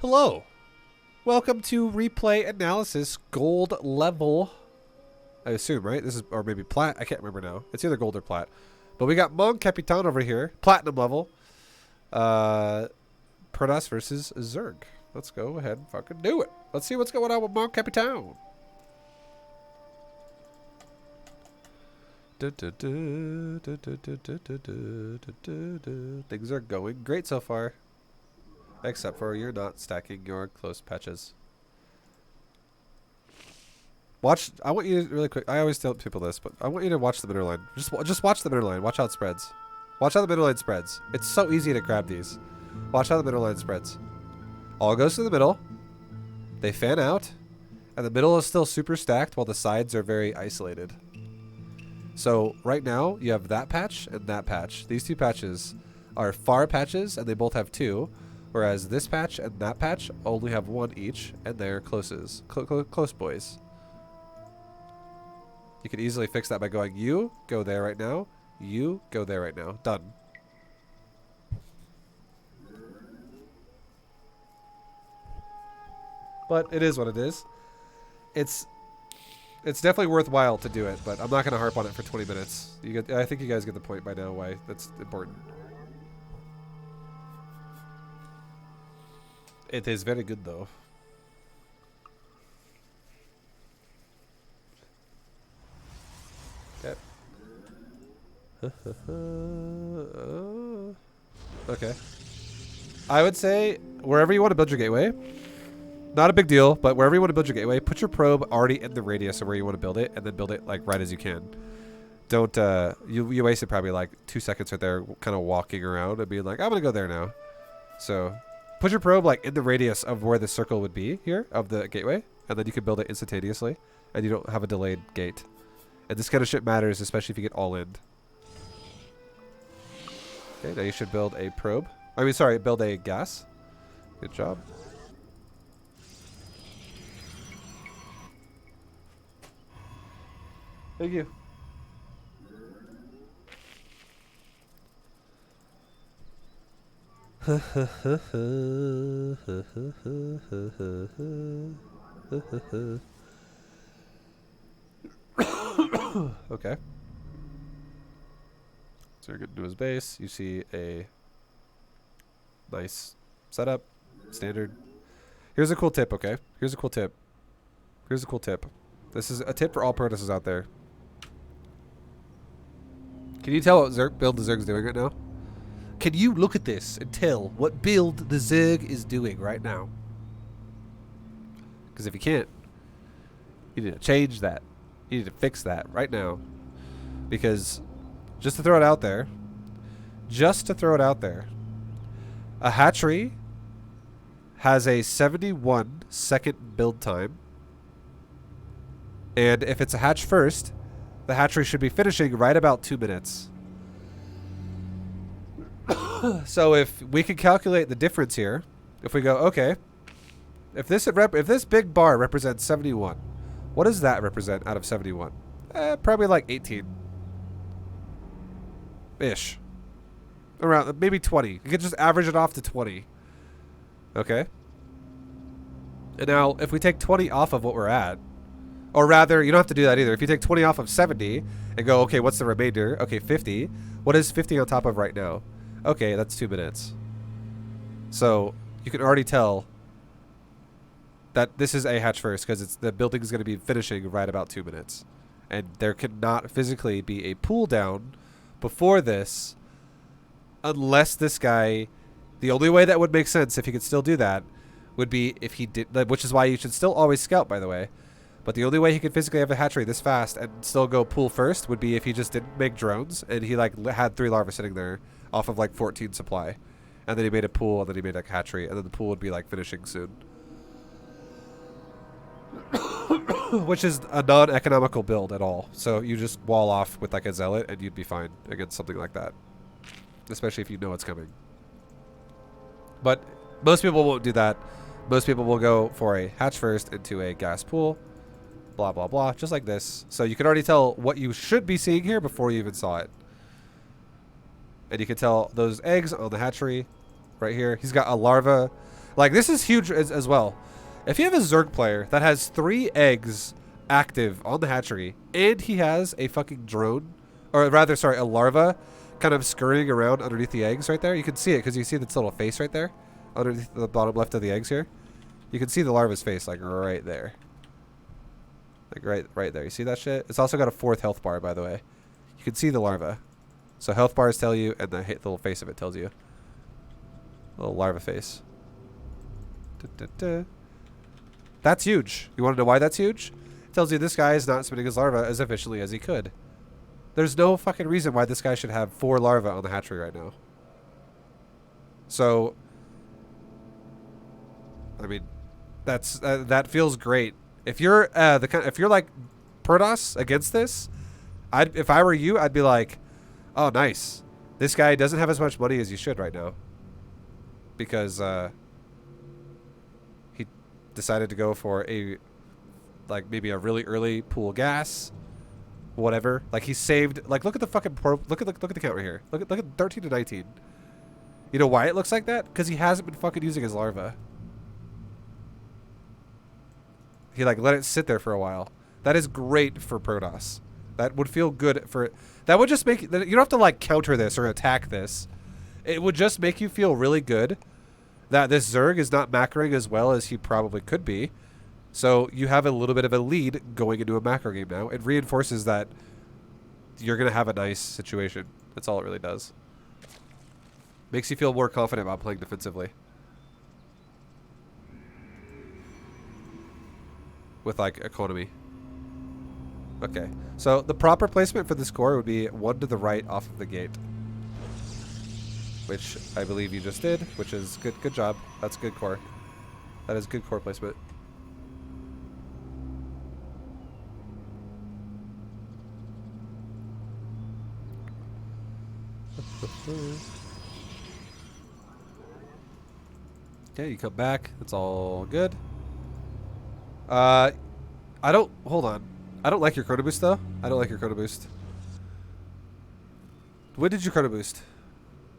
Hello. Welcome to replay analysis gold level. I assume, right? This is, or maybe plat. I can't remember now. It's either gold or plat. But we got Mon Capitan over here, platinum level. Protoss versus Zerg. Let's go ahead and fucking do it. Let's see what's going on with Mon Capitan. Things are going great so far. Except for you're not stacking your close patches. Watch. I want you to, really quick. I always tell people this, but I want you to watch the middle line. Just watch the middle line. Watch how it spreads. Watch how the middle line spreads. It's so easy to grab these. Watch how the middle line spreads. All goes to the middle. They fan out, and the middle is still super stacked while the sides are very isolated. So right now you have that patch and that patch. These two patches are far patches, and they both have two. Whereas this patch and that patch only have one each, and they're closes. Close boys. You could easily fix that by going, you go there right now, you go there right now. Done. But it is what it is. It's definitely worthwhile to do it, but I'm not going to harp on it for 20 minutes. I think you guys get the point by now why that's important. It is very good, though. Okay. Okay. I would say wherever you want to build your gateway, not a big deal, but wherever you want to build your gateway, put your probe already in the radius of where you want to build it, and then build it like right as you can. Don't you wasted probably like 2 seconds right there, kind of walking around and being like, I'm gonna go there now. So put your probe like in the radius of where the circle would be here of the gateway, and then you can build it instantaneously, and you don't have a delayed gate. And this kind of shit matters, especially if you get all in. Okay, now you should build a probe. I mean, sorry, build a gas. Good job. Thank you. Okay. So you're getting to his base. You see a nice setup. Standard. Here's a cool tip, okay? Here's a cool tip. Here's a cool tip. This is a tip for all Protosses out there. Can you tell what build the Zerg's doing right now? Can you look at this and tell what build the Zerg is doing right now? Because if you can't, you need to change that. You need to fix that right now. Because, just to throw it out there, a hatchery has a 71-second build time. And if it's a hatch first, the hatchery should be finishing right about 2 minutes. So if we can calculate the difference here, if we go, okay, if this big bar represents 71, what does that represent out of 71? Probably like 18-ish. Around, maybe 20. You can just average it off to 20. Okay? And now, if we take 20 off of what we're at, or rather, you don't have to do that either. If you take 20 off of 70 and go, okay, what's the remainder? Okay, 50. What is 50 on top of right now? Okay, that's 2 minutes. So you can already tell that this is a hatch first because the building is going to be finishing right about 2 minutes. And there cannot physically be a pull down before this unless this guy... The only way that would make sense if he could still do that would be if he did... Which is why you should still always scout, by the way. But the only way he could physically have a hatchery this fast and still go pool first would be if he just didn't make drones and he like had 3 larvae sitting there off of like 14 supply. And then he made a pool and then he made a hatchery and then the pool would be like finishing soon. Which is a non-economical build at all. So you just wall off with like a zealot and you'd be fine against something like that. Especially if you know it's coming. But most people won't do that. Most people will go for a hatch first into a gas pool. Blah, blah, blah. Just like this. So you can already tell what you should be seeing here before you even saw it. And you can tell those eggs on the hatchery right here. He's got a larva. Like, this is huge as well. If you have a Zerg player that has 3 eggs active on the hatchery, and he has a fucking drone, or rather, sorry, a larva kind of scurrying around underneath the eggs right there. You can see it because you see its little face right there underneath the bottom left of the eggs here. You can see the larva's face, like, right there. Like, right there. You see that shit? It's also got a 4th health bar, by the way. You can see the larva. So health bars tell you, and the little face of it tells you. Little larva face. That's huge. You want to know why that's huge? It tells you this guy is not spinning his larva as efficiently as he could. There's no fucking reason why this guy should have 4 larvae on the hatchery right now. So, I mean, that feels great. If you're if you're like Protoss against this, if I were you, I'd be like, oh, nice. This guy doesn't have as much money as he should right now, because he decided to go for maybe a really early pool gas, whatever. Like, he saved. Like, look at the fucking look at the count right here. Look at 13 to 19. You know why it looks like that? Because he hasn't been fucking using his larva. He like let it sit there for a while. That is great for Protoss. That would feel good for. That would just make you don't have to like counter this or attack this. It would just make you feel really good that this Zerg is not macroing as well as he probably could be. So you have a little bit of a lead going into a macro game now. It reinforces that you're going to have a nice situation. That's all it really does. Makes you feel more confident about playing defensively. With like economy. Okay. So the proper placement for this core would be 1 to the right off of the gate. Which I believe you just did, which is good. Good job. That's good core. That is good core placement. Okay, you come back. It's all good. I don't... Hold on. I don't like your chrono boost, though. I don't like your chrono boost. When did you chrono boost?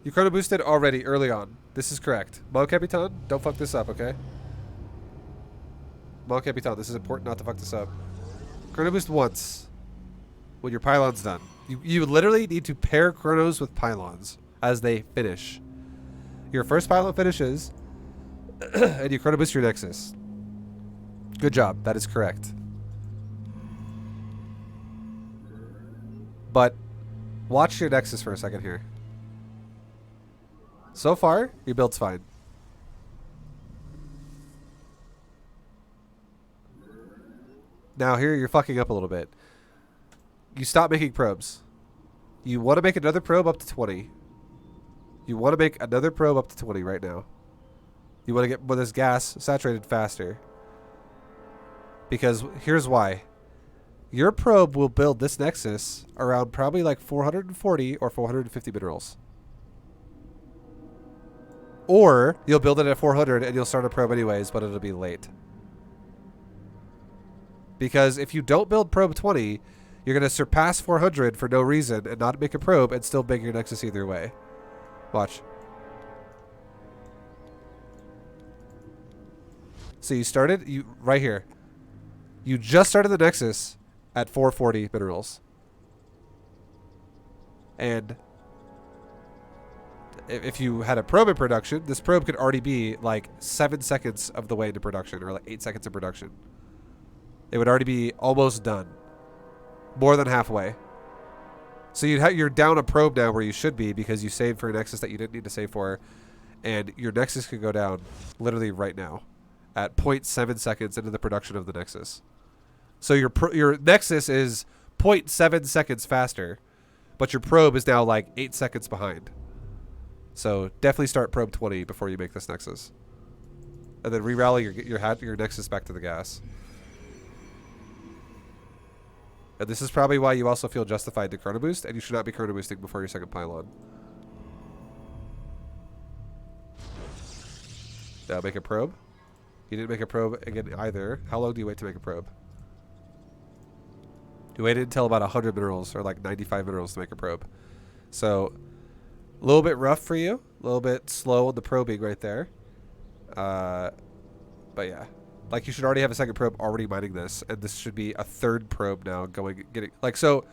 You chrono boosted already, early on. This is correct. Mon Capitan, don't fuck this up, okay? Mon Capitan, this is important not to fuck this up. Chrono boost once. When your pylon's done. You literally need to pair chronos with pylons as they finish. Your first pylon finishes, and you chrono boost your Nexus. Good job. That is correct. But watch your Nexus for a second here. So far, your build's fine. Now here you're fucking up a little bit. You stop making probes. You want to make another probe up to 20. You want to make another probe up to 20 right now. You want to get this gas saturated faster. Because here's why. Your probe will build this Nexus around probably like 440 or 450 minerals. Or you'll build it at 400 and you'll start a probe anyways, but it'll be late. Because if you don't build probe 20, you're going to surpass 400 for no reason and not make a probe and still make your Nexus either way. Watch. So you started right here. You just started the Nexus at 440 minerals. And if you had a probe in production, this probe could already be like 7 seconds of the way into production, or like 8 seconds of production. It would already be almost done. More than halfway. So you're down a probe now where you should be because you saved for a Nexus that you didn't need to save for. And your Nexus could go down literally right now at 0.7 seconds into the production of the Nexus. So your Nexus is 0.7 seconds faster, but your probe is now like 8 seconds behind. So definitely start probe 20 before you make this Nexus. And then re-rally your Nexus back to the gas. And this is probably why you also feel justified to chrono boost, and you should not be chrono boosting before your second pylon. Now make a probe. You didn't make a probe again either. How long do you wait to make a probe? You waited until about 100 minerals, or like 95 minerals to make a probe. So, a little bit rough for you. A little bit slow on the probing right there. But yeah, like you should already have a second probe already mining this, and this should be a third probe now getting like so.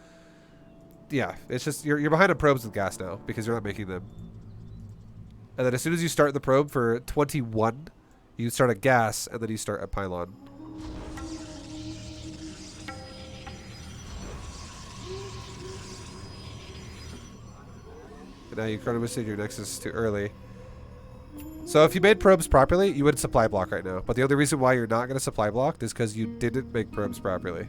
Yeah, it's just you're behind on probes with gas now because you're not making them. And then as soon as you start the probe for 21, you start at gas, and then you start at pylon. And now you chronomisted your nexus too early. So if you made probes properly, you would supply block right now. But the only reason why you're not going to supply block is because you didn't make probes properly.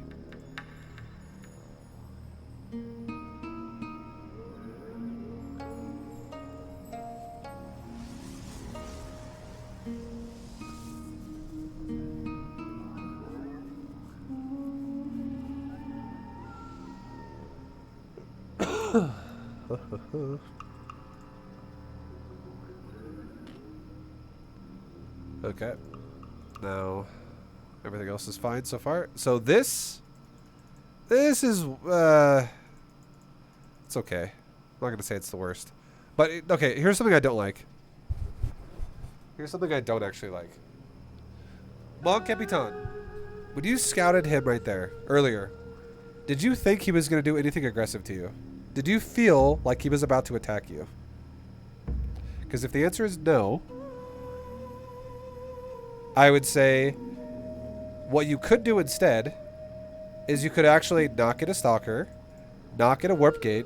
Okay. Now, everything else is fine so far. So this is, it's okay. I'm not going to say it's the worst. But, okay, here's something I don't like. Here's something I don't actually like. Mon Capitan, when you scouted him right there, earlier, did you think he was going to do anything aggressive to you? Did you feel like he was about to attack you? Because if the answer is no, I would say what you could do instead is you could actually not get a stalker, not get a warp gate,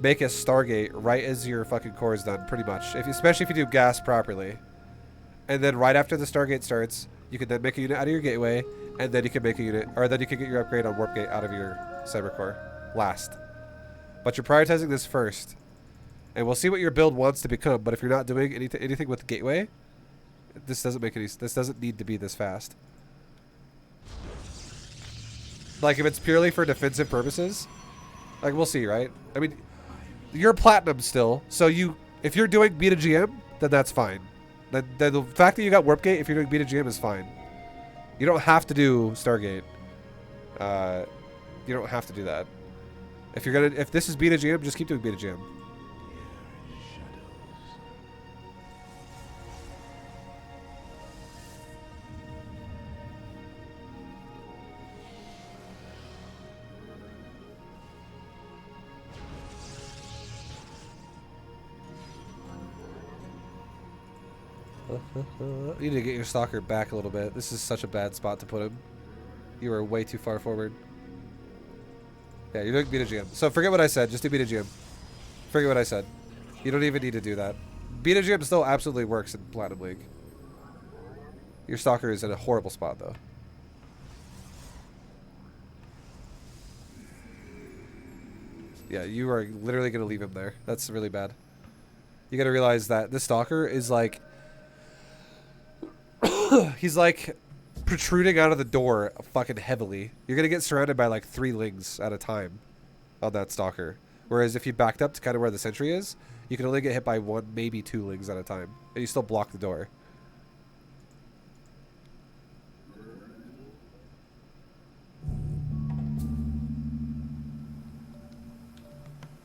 make a stargate right as your fucking core is done, pretty much. Especially if you do gas properly. And then right after the stargate starts, you can then make a unit out of your gateway, and then you can make a unit, or then you can get your upgrade on warp gate out of your cyber core last. But you're prioritizing this first. And we'll see what your build wants to become, but if you're not doing anything with gateway, this doesn't need to be this fast. Like, if it's purely for defensive purposes, like, we'll see, right? I mean, you're platinum still, so if you're doing B2GM, then that's fine. Then the fact that you got warp gate, if you're doing B2GM, is fine. You don't have to do Stargate. You don't have to do that. If this is B2GM, just keep doing B2GM. You need to get your stalker back a little bit. This is such a bad spot to put him. You are way too far forward. Yeah, you're doing B2GM. So forget what I said. Just do B2GM. Forget what I said. You don't even need to do that. B2GM still absolutely works in Platinum League. Your stalker is in a horrible spot, though. Yeah, you are literally going to leave him there. That's really bad. You got to realize that this stalker is like... he's like protruding out of the door fucking heavily. You're going to get surrounded by like 3 lings at a time on that stalker. Whereas if you backed up to kind of where the sentry is, you can only get hit by 1, maybe 2 lings at a time. And you still block the door.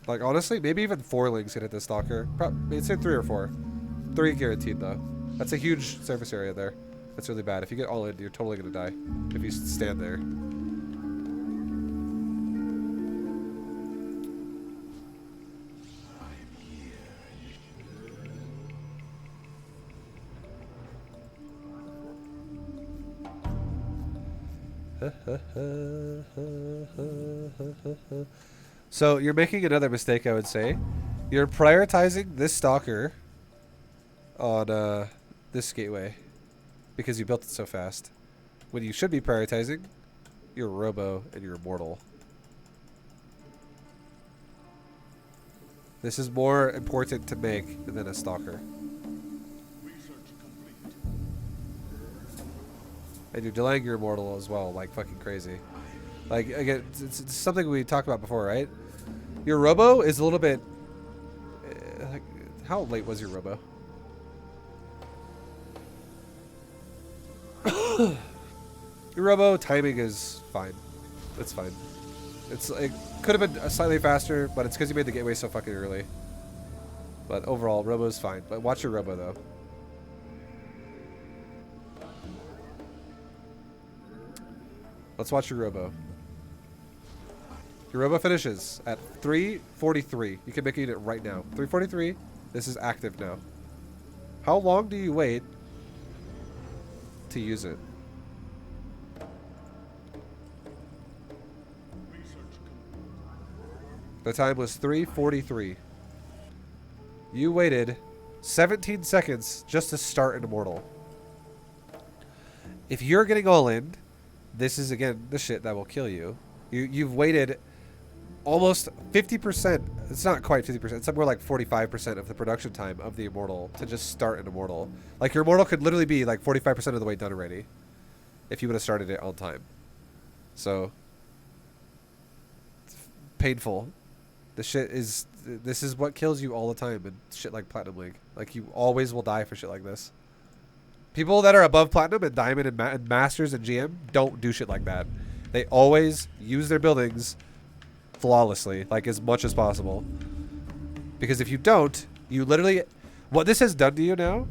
Like, honestly, maybe even 4 lings can hit this stalker. It's in 3 or 4. 3 guaranteed, though. That's a huge surface area there. That's really bad. If you get all in, you're totally going to die. If you stand there. So you're making another mistake, I would say. You're prioritizing this stalker on this gateway because you built it so fast. When you should be prioritizing your robo and your immortal. This is more important to make than a stalker. And you're delaying your immortal as well, like fucking crazy. Like, again, it's something we talked about before, right? Your robo is a little bit... like, how late was your robo? Your robo timing is fine. It's fine. It could have been slightly faster, but it's because you made the gateway so fucking early. But overall, robo is fine. But watch your robo, though. Let's watch your robo. Your robo finishes at 3:43. You can make a unit right now. 3:43. This is active now. How long do you wait to use it? The time was 3:43. You waited 17 seconds just to start an immortal. If you're getting all in, this is again the shit that will kill you. You've waited almost 50%. It's not quite 50%. It's somewhere like 45% of the production time of the immortal to just start an immortal. Like your immortal could literally be like 45% of the way done already if you would have started it on time. So it's painful. This is what kills you all the time in shit like Platinum League. Like you always will die for shit like this. People that are above Platinum and Diamond and Masters and GM don't do shit like that. They always use their buildings flawlessly, like as much as possible. Because if you don't, you literally... What this has done to you now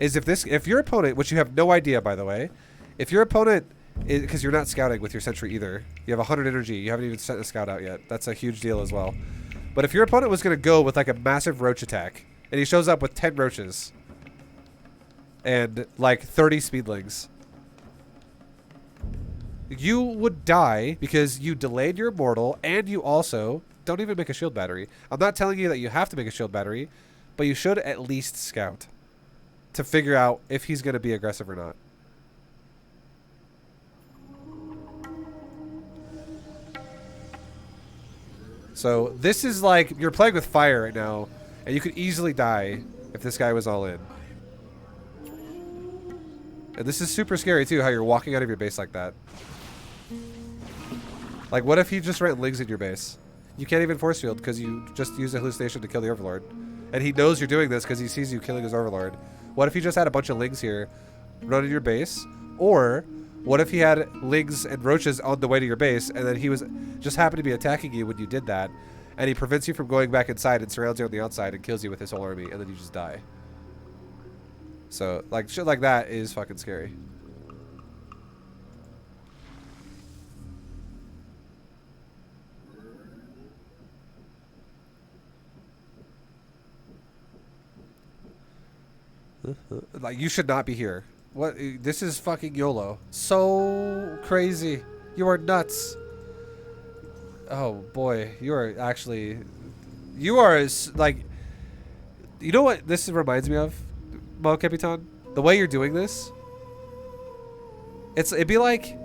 is if your opponent, which you have no idea by the way, if your opponent... Because you're not scouting with your sentry either. You have 100 energy. You haven't even sent a scout out yet. That's a huge deal as well. But if your opponent was going to go with like a massive roach attack, and he shows up with 10 roaches and like 30 speedlings, you would die because you delayed your immortal, and you also don't even make a shield battery. I'm not telling you that you have to make a shield battery, but you should at least scout to figure out if he's going to be aggressive or not. So this is like, you're playing with fire right now, and you could easily die if this guy was all in. And this is super scary too, how you're walking out of your base like that. Like what if he just ran Lings in your base? You can't even force field because you just used a hallucination to kill the Overlord. And he knows you're doing this because he sees you killing his Overlord. What if he just had a bunch of Lings here running your base? Or what if he had Lings and Roaches on the way to your base, and then he was just happened to be attacking you when you did that, and he prevents you from going back inside and surrounds you on the outside and kills you with his whole army, and then you just die. So like shit like that is fucking scary. Like you should not be here. What? This is fucking YOLO. So crazy. You are nuts. Oh boy, you are actually. You are like. You know what this reminds me of, Mo Capitan? The way you're doing this. It'd be like.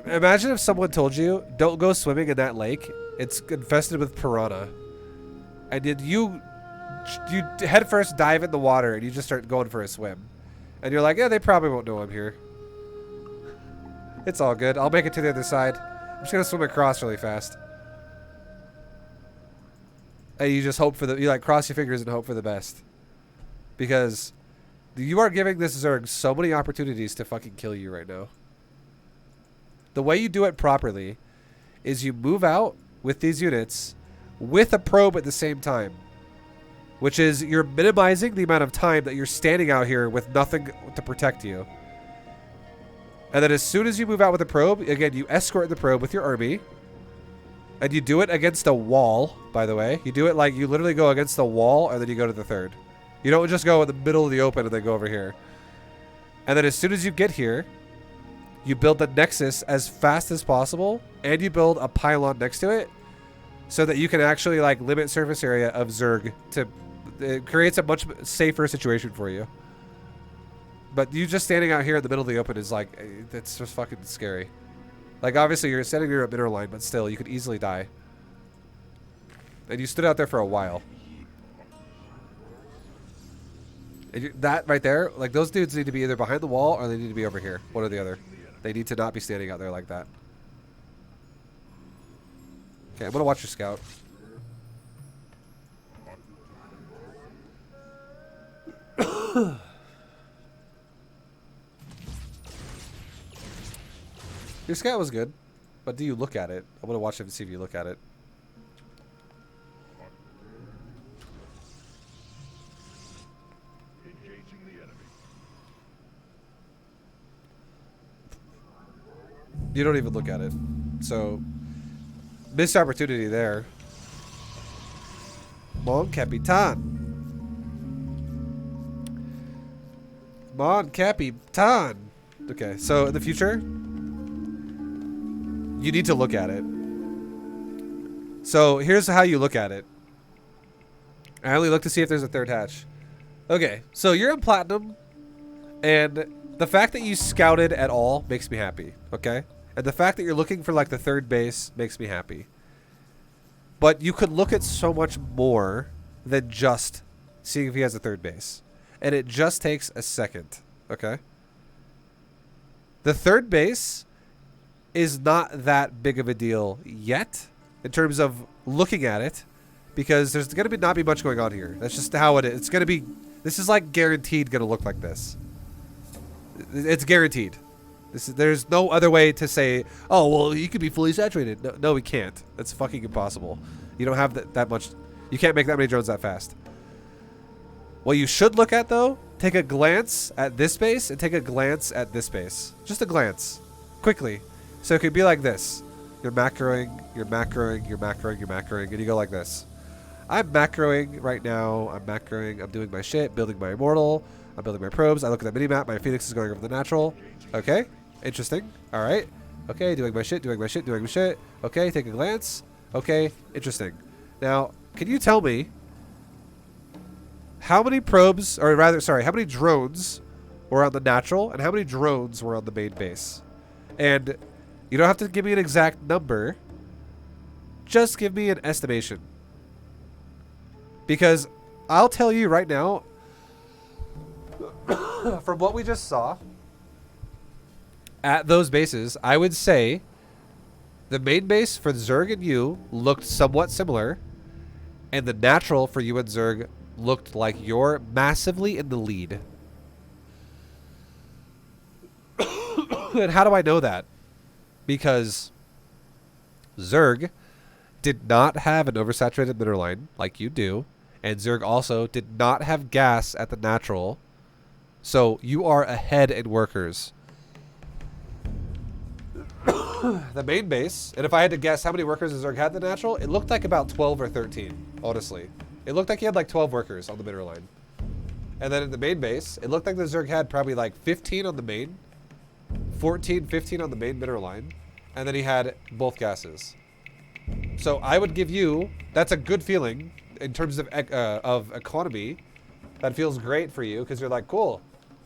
Imagine if someone told you, "Don't go swimming in that lake. It's infested with piranha," and did you head first dive in the water and you just start going for a swim, and you're like, yeah, they probably won't know I'm here. It's all good. I'll make it to the other side. I'm just gonna swim across really fast. And you just hope for you like cross your fingers and hope for the best, because you are giving this Zerg so many opportunities to fucking kill you right now. The way you do it properly is you move out with these units with a probe at the same time. Which is, you're minimizing the amount of time that you're standing out here with nothing to protect you. And then as soon as you move out with the probe, again, you escort the probe with your army. And you do it against a wall, by the way. You do it like you literally go against the wall, and then you go to the third. You don't just go in the middle of the open and then go over here. And then as soon as you get here, you build the Nexus as fast as possible, and you build a pylon next to it, so that you can actually like limit surface area of Zerg to... It creates a much safer situation for you. But you just standing out here in the middle of the open is like, it's just fucking scary. Like obviously you're standing near a mineral line, but still you could easily die. And you stood out there for a while. And that right there, like those dudes need to be either behind the wall or they need to be over here. One or the other. They need to not be standing out there like that. Okay, I'm gonna watch your scout. Your scout was good, but do you look at it? I'm gonna watch it and see if you look at it. Engaging the enemy. You don't even look at it. So, missed opportunity there. Mon Capitan. Mon Capitan. Okay, so in the future, you need to look at it. So here's how you look at it. I only look to see if there's a third hatch. Okay, so you're in platinum, and the fact that you scouted at all makes me happy, okay? And the fact that you're looking for like the third base makes me happy. But you could look at so much more than just seeing if he has a third base. And it just takes a second, okay? The third base is not that big of a deal yet in terms of looking at it, because there's going to not be much going on here. That's just how it is. It's going to be, this is like guaranteed going to look like this. It's guaranteed. There's no other way to say, oh, well, he could be fully saturated. No, we can't. That's fucking impossible. You don't have that much. You can't make that many drones that fast. What you should look at, though, take a glance at this base and take a glance at this base. Just a glance. Quickly. So it could be like this. You're macroing, you're macroing, you're macroing, you're macroing, and you go like this. I'm macroing right now. I'm macroing. I'm doing my shit, building my immortal. I'm building my probes. I look at the minimap. My Phoenix is going over the natural. Okay. Interesting. All right. Okay. Doing my shit, doing my shit, doing my shit. Okay. Take a glance. Okay. Interesting. Now, can you tell me how many probes, or rather, sorry, how many drones were on the natural and how many drones were on the main base? And you don't have to give me an exact number. Just give me an estimation. Because I'll tell you right now, from what we just saw, at those bases, I would say the main base for Zerg and you looked somewhat similar, and the natural for you and Zerg looked like you're massively in the lead. And how do I know that? Because Zerg did not have an oversaturated mineral line like you do, and Zerg also did not have gas at the natural, so you are ahead in workers. The main base, and if I had to guess how many workers Zerg had the natural, it looked like about 12 or 13, honestly. It looked like he had like 12 workers on the mineral line. And then in the main base, it looked like the Zerg had probably like 15 on the main, 14, 15 on the main mineral line, and then he had both gases. So I would give you, that's a good feeling in terms of economy. That feels great for you because you're like, cool,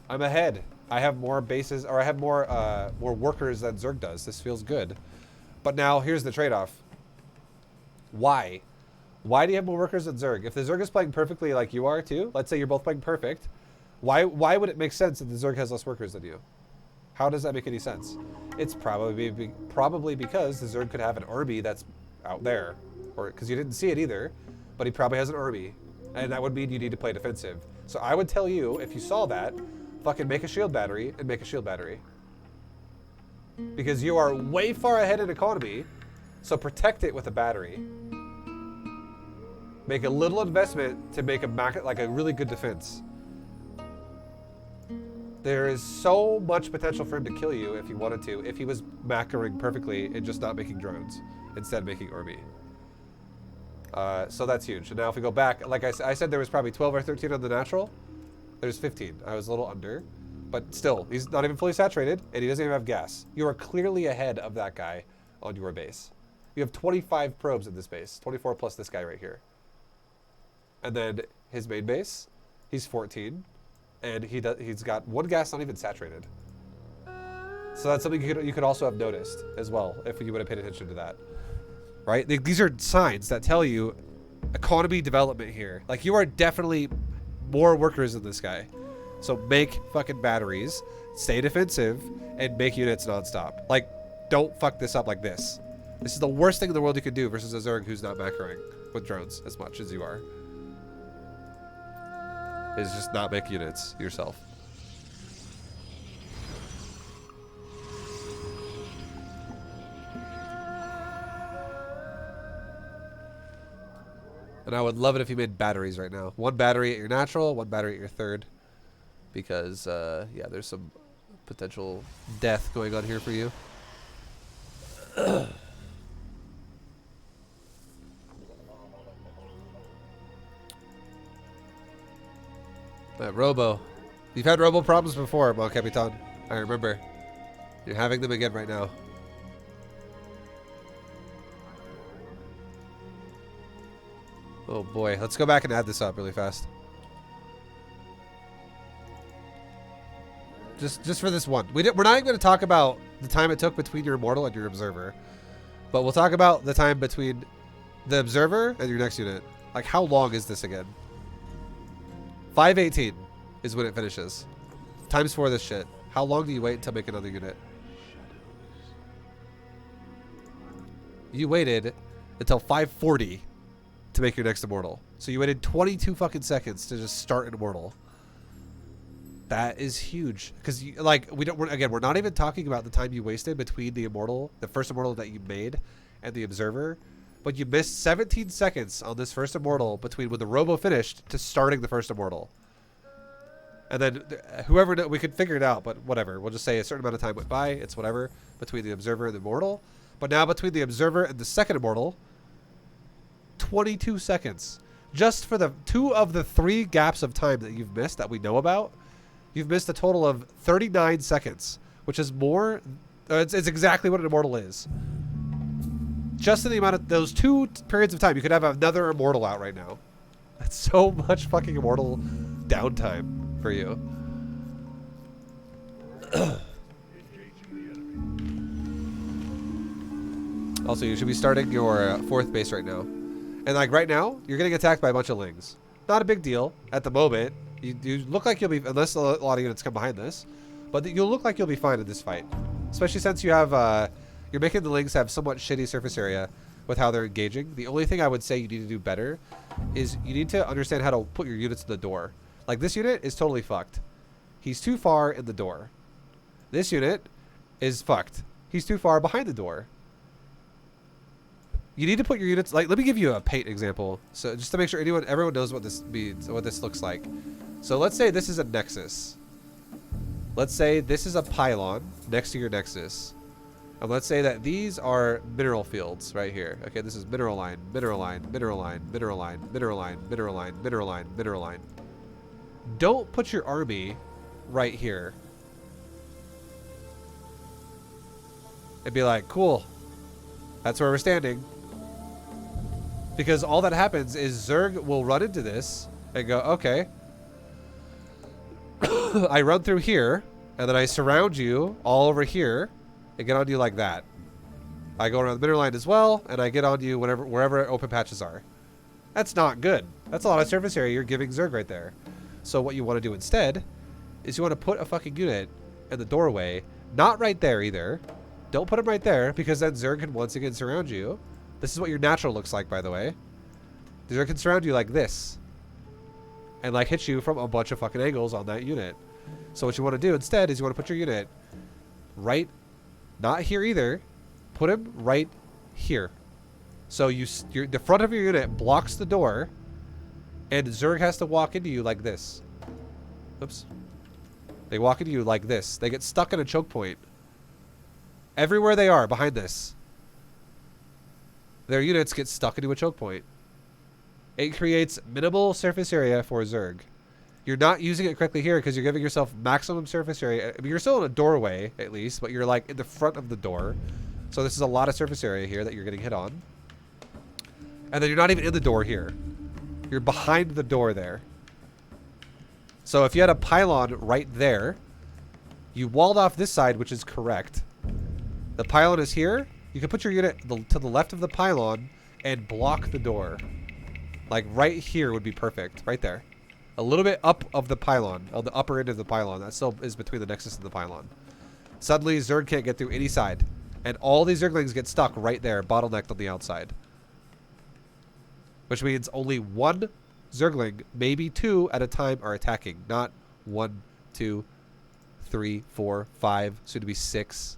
I'm ahead. I have more bases, or I have more workers than Zerg does. This feels good. But now here's the trade-off. Why? Why do you have more workers than Zerg? If the Zerg is playing perfectly like you are too, let's say you're both playing perfect, why would it make sense that the Zerg has less workers than you? How does that make any sense? It's probably because the Zerg could have an army that's out there, or because you didn't see it either, but he probably has an army, and that would mean you need to play defensive. So I would tell you, if you saw that, fucking make a shield battery and make a shield battery. Because you are way far ahead in economy, so protect it with a battery. Make a little investment to make a really good defense. There is so much potential for him to kill you if he wanted to, if he was macroing perfectly and just not making drones, instead of making army. So that's huge. And now if we go back, like I said, there was probably 12 or 13 on the natural. There's 15. I was a little under. But still, he's not even fully saturated, and he doesn't even have gas. You are clearly ahead of that guy on your base. You have 25 probes in this base. 24 plus this guy right here. And then his main base, he's 14. And he's got one gas not even saturated. So that's something you could also have noticed as well, if you would have paid attention to that. Right? These are signs that tell you economy development here. Like, you are definitely more workers than this guy. So make fucking batteries, stay defensive, and make units nonstop. Like, don't fuck this up like this. This is the worst thing in the world you could do versus a Zerg who's not macroing with drones as much as you are. Is just not make units yourself. And I would love it if you made batteries right now. One battery at your natural, one battery at your third. Because, yeah, there's some potential death going on here for you. Robo. You've had Robo problems before, Mon Capitan. I remember. You're having them again right now. Oh boy. Let's go back and add this up really fast. Just for this one. We're not even going to talk about the time it took between your Immortal and your Observer. But we'll talk about the time between the Observer and your next unit. Like, how long is this again? 5:18 is when it finishes. Times 4 this shit. How long do you wait to make another unit? You waited until 5:40 to make your next Immortal. So you waited 22 fucking seconds to just start an Immortal. That is huge. Because, like, we're not even talking about the time you wasted between the Immortal, the first Immortal that you made, and the Observer. But you missed 17 seconds on this first Immortal between when the Robo finished to starting the first Immortal. And then whoever, we could figure it out, but whatever. We'll just say a certain amount of time went by. It's whatever between the Observer and the Immortal. But now between the Observer and the second Immortal, 22 seconds. Just for the 2 of the 3 gaps of time that you've missed that we know about, you've missed a total of 39 seconds, which is more. It's exactly what an Immortal is. Just in the amount of those 2 periods of time, you could have another Immortal out right now. That's so much fucking Immortal downtime for you. Also, you should be starting your 4th base right now. And like right now, you're getting attacked by a bunch of Lings. Not a big deal at the moment. You look like you'll be, unless a lot of units come behind this, but you'll look like you'll be fine in this fight. Especially since you have, you're making the Lings have somewhat shitty surface area with how they're engaging. The only thing I would say you need to do better is you need to understand how to put your units in the door. Like this unit is totally fucked. He's too far in the door. This unit is fucked. He's too far behind the door. You need to put your units, like, let me give you a paint example. So just to make sure everyone knows what this means, what this looks like. So let's say this is a nexus. Let's say this is a pylon next to your nexus. And let's say that these are mineral fields right here. Okay, this is mineral line, mineral line, mineral line, mineral line, mineral line, mineral line, mineral line, mineral line. Don't put your army right here. And be like, cool. That's where we're standing. Because all that happens is Zerg will run into this and go, okay. I run through here, and then I surround you all over here and get on you like that. I go around the mineral line as well, and I get on you wherever open patches are. That's not good. That's a lot of surface area you're giving Zerg right there. So what you want to do instead is you want to put a fucking unit in the doorway. Not right there either. Don't put him right there, because then Zerg can once again surround you. This is what your natural looks like, by the way. Zerg can surround you like this. And like hit you from a bunch of fucking angles on that unit. So what you want to do instead is you want to put your unit right, not here either. Put him right here. So the front of your unit blocks the door, and Zerg has to walk into you like this. Oops. They walk into you like this. They get stuck in a choke point. Everywhere they are behind this, their units get stuck into a choke point. It creates minimal surface area for Zerg. You're not using it correctly here because you're giving yourself maximum surface area. I mean, you're still in a doorway, at least, but you're like in the front of the door. So this is a lot of surface area here that you're getting hit on. And then you're not even in the door here. You're behind the door there. So if you had a pylon right there, you walled off this side, which is correct. The pylon is here. You can put your unit to the left of the pylon and block the door. Like right here would be perfect. Right there. A little bit up of the pylon. On the upper end of the pylon. That still is between the nexus and the pylon. Suddenly Zerg can't get through any side. And all these Zerglings get stuck right there, bottlenecked on the outside. Which means only one Zergling, maybe 2 at a time, are attacking. Not 1, 2, 3, 4, 5, soon to be 6.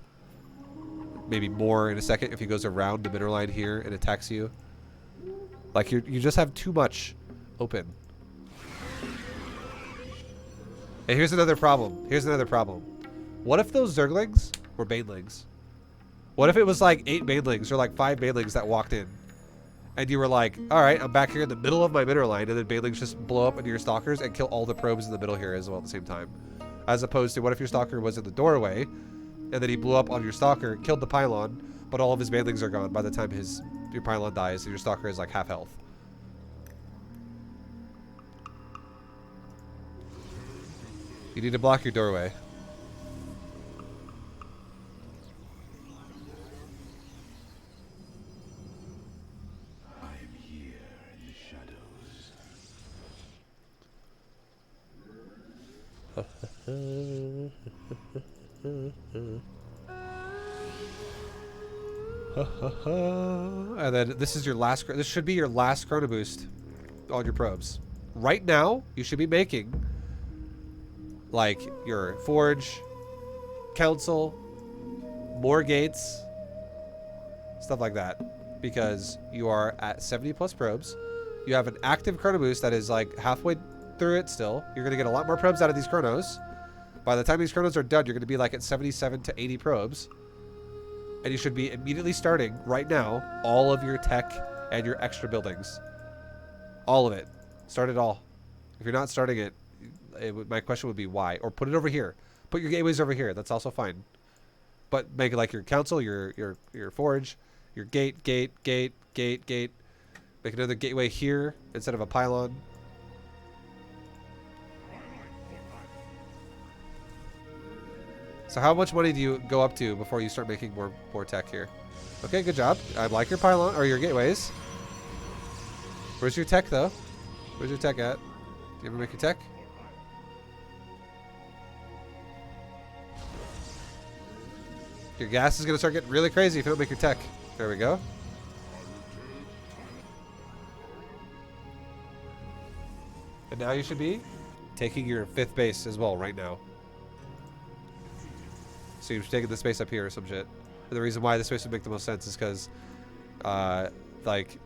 Maybe more in a second if he goes around the mineral line here and attacks you. Like you just have too much open. And here's another problem. Here's another problem. What if those Zerglings were Banelings? What if it was like 8 banelings or like 5 banelings that walked in? And you were like, all right, I'm back here in the middle of my mineral line, and then banelings just blow up into your stalkers and kill all the probes in the middle here as well at the same time. As opposed to what if your stalker was in the doorway, and then he blew up on your stalker, killed the pylon, but all of his banelings are gone by the time your pylon dies, and your stalker is like half health. You need to block your doorway. And then this is your last. This should be your last chrono boost on your probes. Right now, you should be making like your forge, council, more gates, stuff like that, because you are at 70 plus probes. You have an active chrono boost that is like halfway through it still. You're gonna get a lot more probes out of these chronos. By the time these chronos are done, you're gonna be like at 77 to 80 probes. And you should be immediately starting right now all of your tech and your extra buildings. All of it. Start it all. If you're not starting it, my question would be why? Or put it over here. Put your gateways over here. That's also fine. But make it like your council, your forge, your gate. Make another gateway here instead of a pylon. So how much money do you go up to before you start making more tech here? Okay, good job. I like your pylon or your gateways. Where's your tech though? Where's your tech at? Do you ever make your tech? Your gas is gonna start getting really crazy if you don't make your tech. There we go. And now you should be taking your 5th base as well right now. So you're taking this space up here or some shit. And the reason why this space would make the most sense is because, like,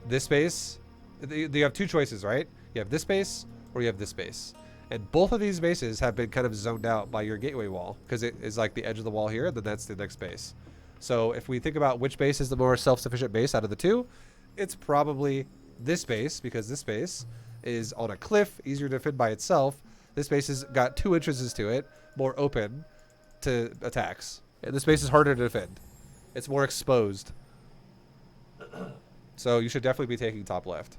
this space, you have 2 choices, right? You have this space or you have this space. And both of these bases have been kind of zoned out by your gateway wall because it is like the edge of the wall here, and then that's the next base. So if we think about which base is the more self-sufficient base out of the 2, it's probably this base, because this base is on a cliff, easier to defend by itself. This base has got 2 entrances to it, more open to attacks. And this base is harder to defend. It's more exposed. So you should definitely be taking top left.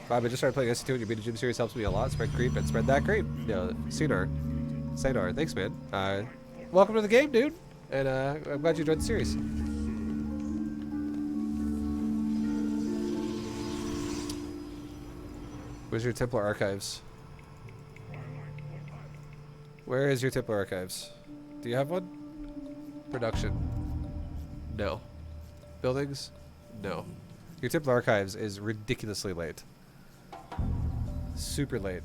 Bob, I just started playing SC2 and your B2GM series helps me a lot. Spread creep and spread that creep. Yeah, Saynar, thanks man. Welcome to the game, dude. And I'm glad you enjoyed the series. Where's your Templar Archives? Where is your Templar Archives? Do you have one? Production. No. Buildings? No. Your Templar Archives is ridiculously late. Super late.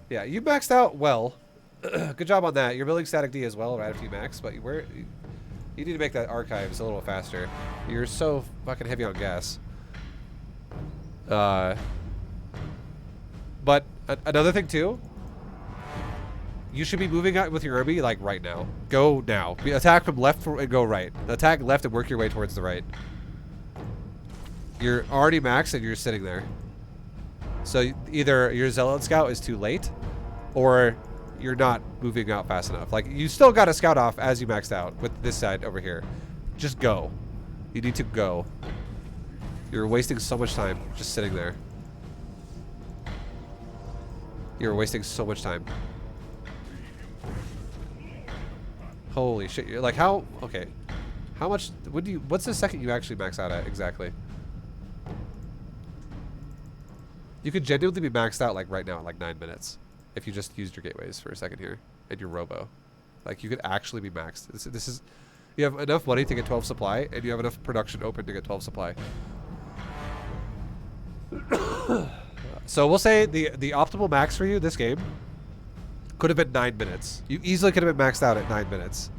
Yeah, you maxed out well. Good job on that. You're building static D as well, right after you max, but you need to make that archives a little faster. You're so fucking heavy on gas. But another thing too, you should be moving out with your army like right now. Go now. Attack from left and go right. Attack left and work your way towards the right. You're already maxed and you're sitting there. So either your Zealot Scout is too late, or you're not moving out fast enough. Like, you still got to scout off as you maxed out with this side over here. Just go. You need to go. You're wasting so much time just sitting there. You're wasting so much time. Holy shit. You're like, how? Okay. How much? What's the second you actually max out at exactly? You could genuinely be maxed out like right now at like 9 minutes. If you just used your gateways for a second here and your robo. Like, you could actually be maxed. This is, you have enough money to get 12 supply, and you have enough production open to get 12 supply. So we'll say the optimal max for you this game could have been 9 minutes. You easily could have been maxed out at 9 minutes.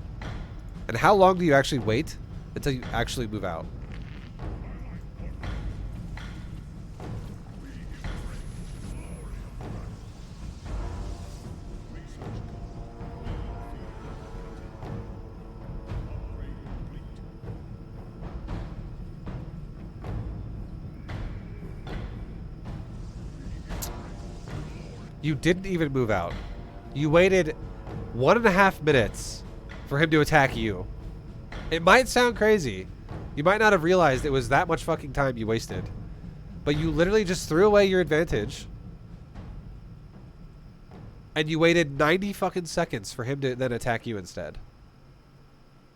And how long do you actually wait until you actually move out. You didn't even move out. You waited 1.5 minutes for him to attack you. It might sound crazy. You might not have realized it was that much fucking time you wasted. But you literally just threw away your advantage. And you waited 90 fucking seconds for him to then attack you instead.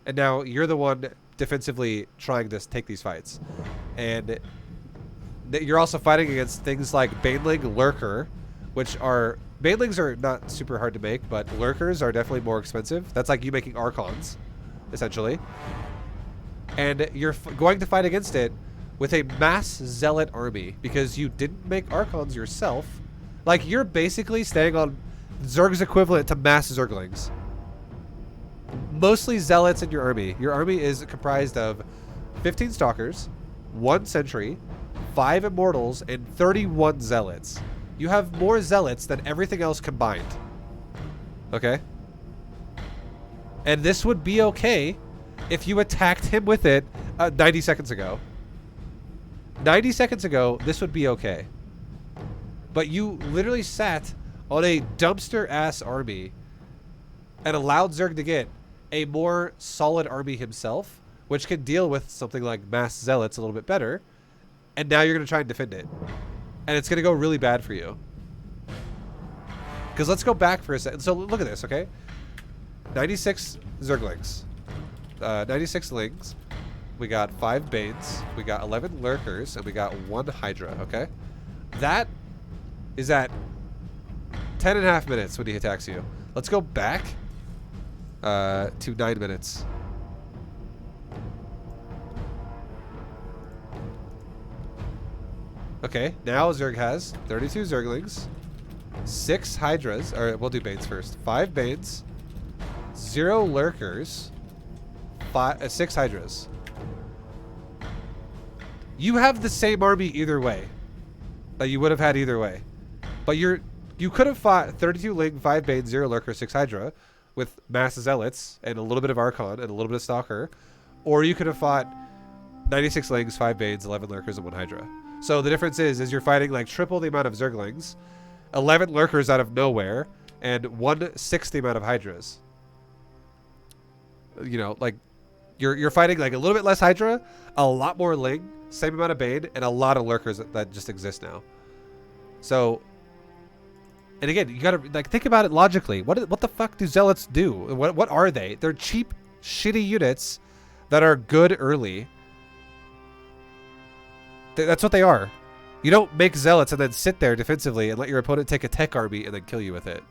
And now you're the one defensively trying to take these fights. And you're also fighting against things like Baneling, Lurker, which are... Banelings are not super hard to make, but Lurkers are definitely more expensive. That's like you making Archons, essentially. And you're going to fight against it with a mass Zealot army because you didn't make Archons yourself. Like, you're basically staying on Zerg's equivalent to mass Zerglings. Mostly Zealots in your army. Your army is comprised of 15 Stalkers, 1 Sentry, 5 Immortals, and 31 Zealots. You have more Zealots than everything else combined. Okay? And this would be okay if you attacked him with it 90 seconds ago. 90 seconds ago, this would be okay. But you literally sat on a dumpster-ass army and allowed Zerg to get a more solid army himself, which can deal with something like mass Zealots a little bit better, and now you're going to try and defend it. And it's going to go really bad for you. Because let's go back for a second. So look at this, okay? 96 Zerglings. 96 Lings. We got 5 Banes. We got 11 Lurkers. And we got 1 Hydra, okay? That is at 10.5 minutes when he attacks you. Let's go back to 9 minutes. Okay, now Zerg has 32 Zerglings, 6 Hydras, or we'll do Banes first. 5 Banes, 0 Lurkers, 6 Hydras. You have the same army either way that you would have had either way. But you could have fought 32 Ling, 5 Banes, 0 Lurker, 6 Hydra with mass Zealots and a little bit of Archon and a little bit of Stalker. Or you could have fought 96 Lings, 5 Banes, 11 Lurkers, and 1 Hydra. So the difference is you're fighting like triple the amount of Zerglings, 11 Lurkers out of nowhere, and 1/6 the amount of Hydras. You know, like you're fighting like a little bit less Hydra, a lot more Ling, same amount of Bane, and a lot of Lurkers that just exist now. So, and again, you gotta like think about it logically. What the fuck do Zealots do? What are they? They're cheap, shitty units that are good early. That's what they are. You don't make Zealots and then sit there defensively and let your opponent take a tech army and then kill you with it.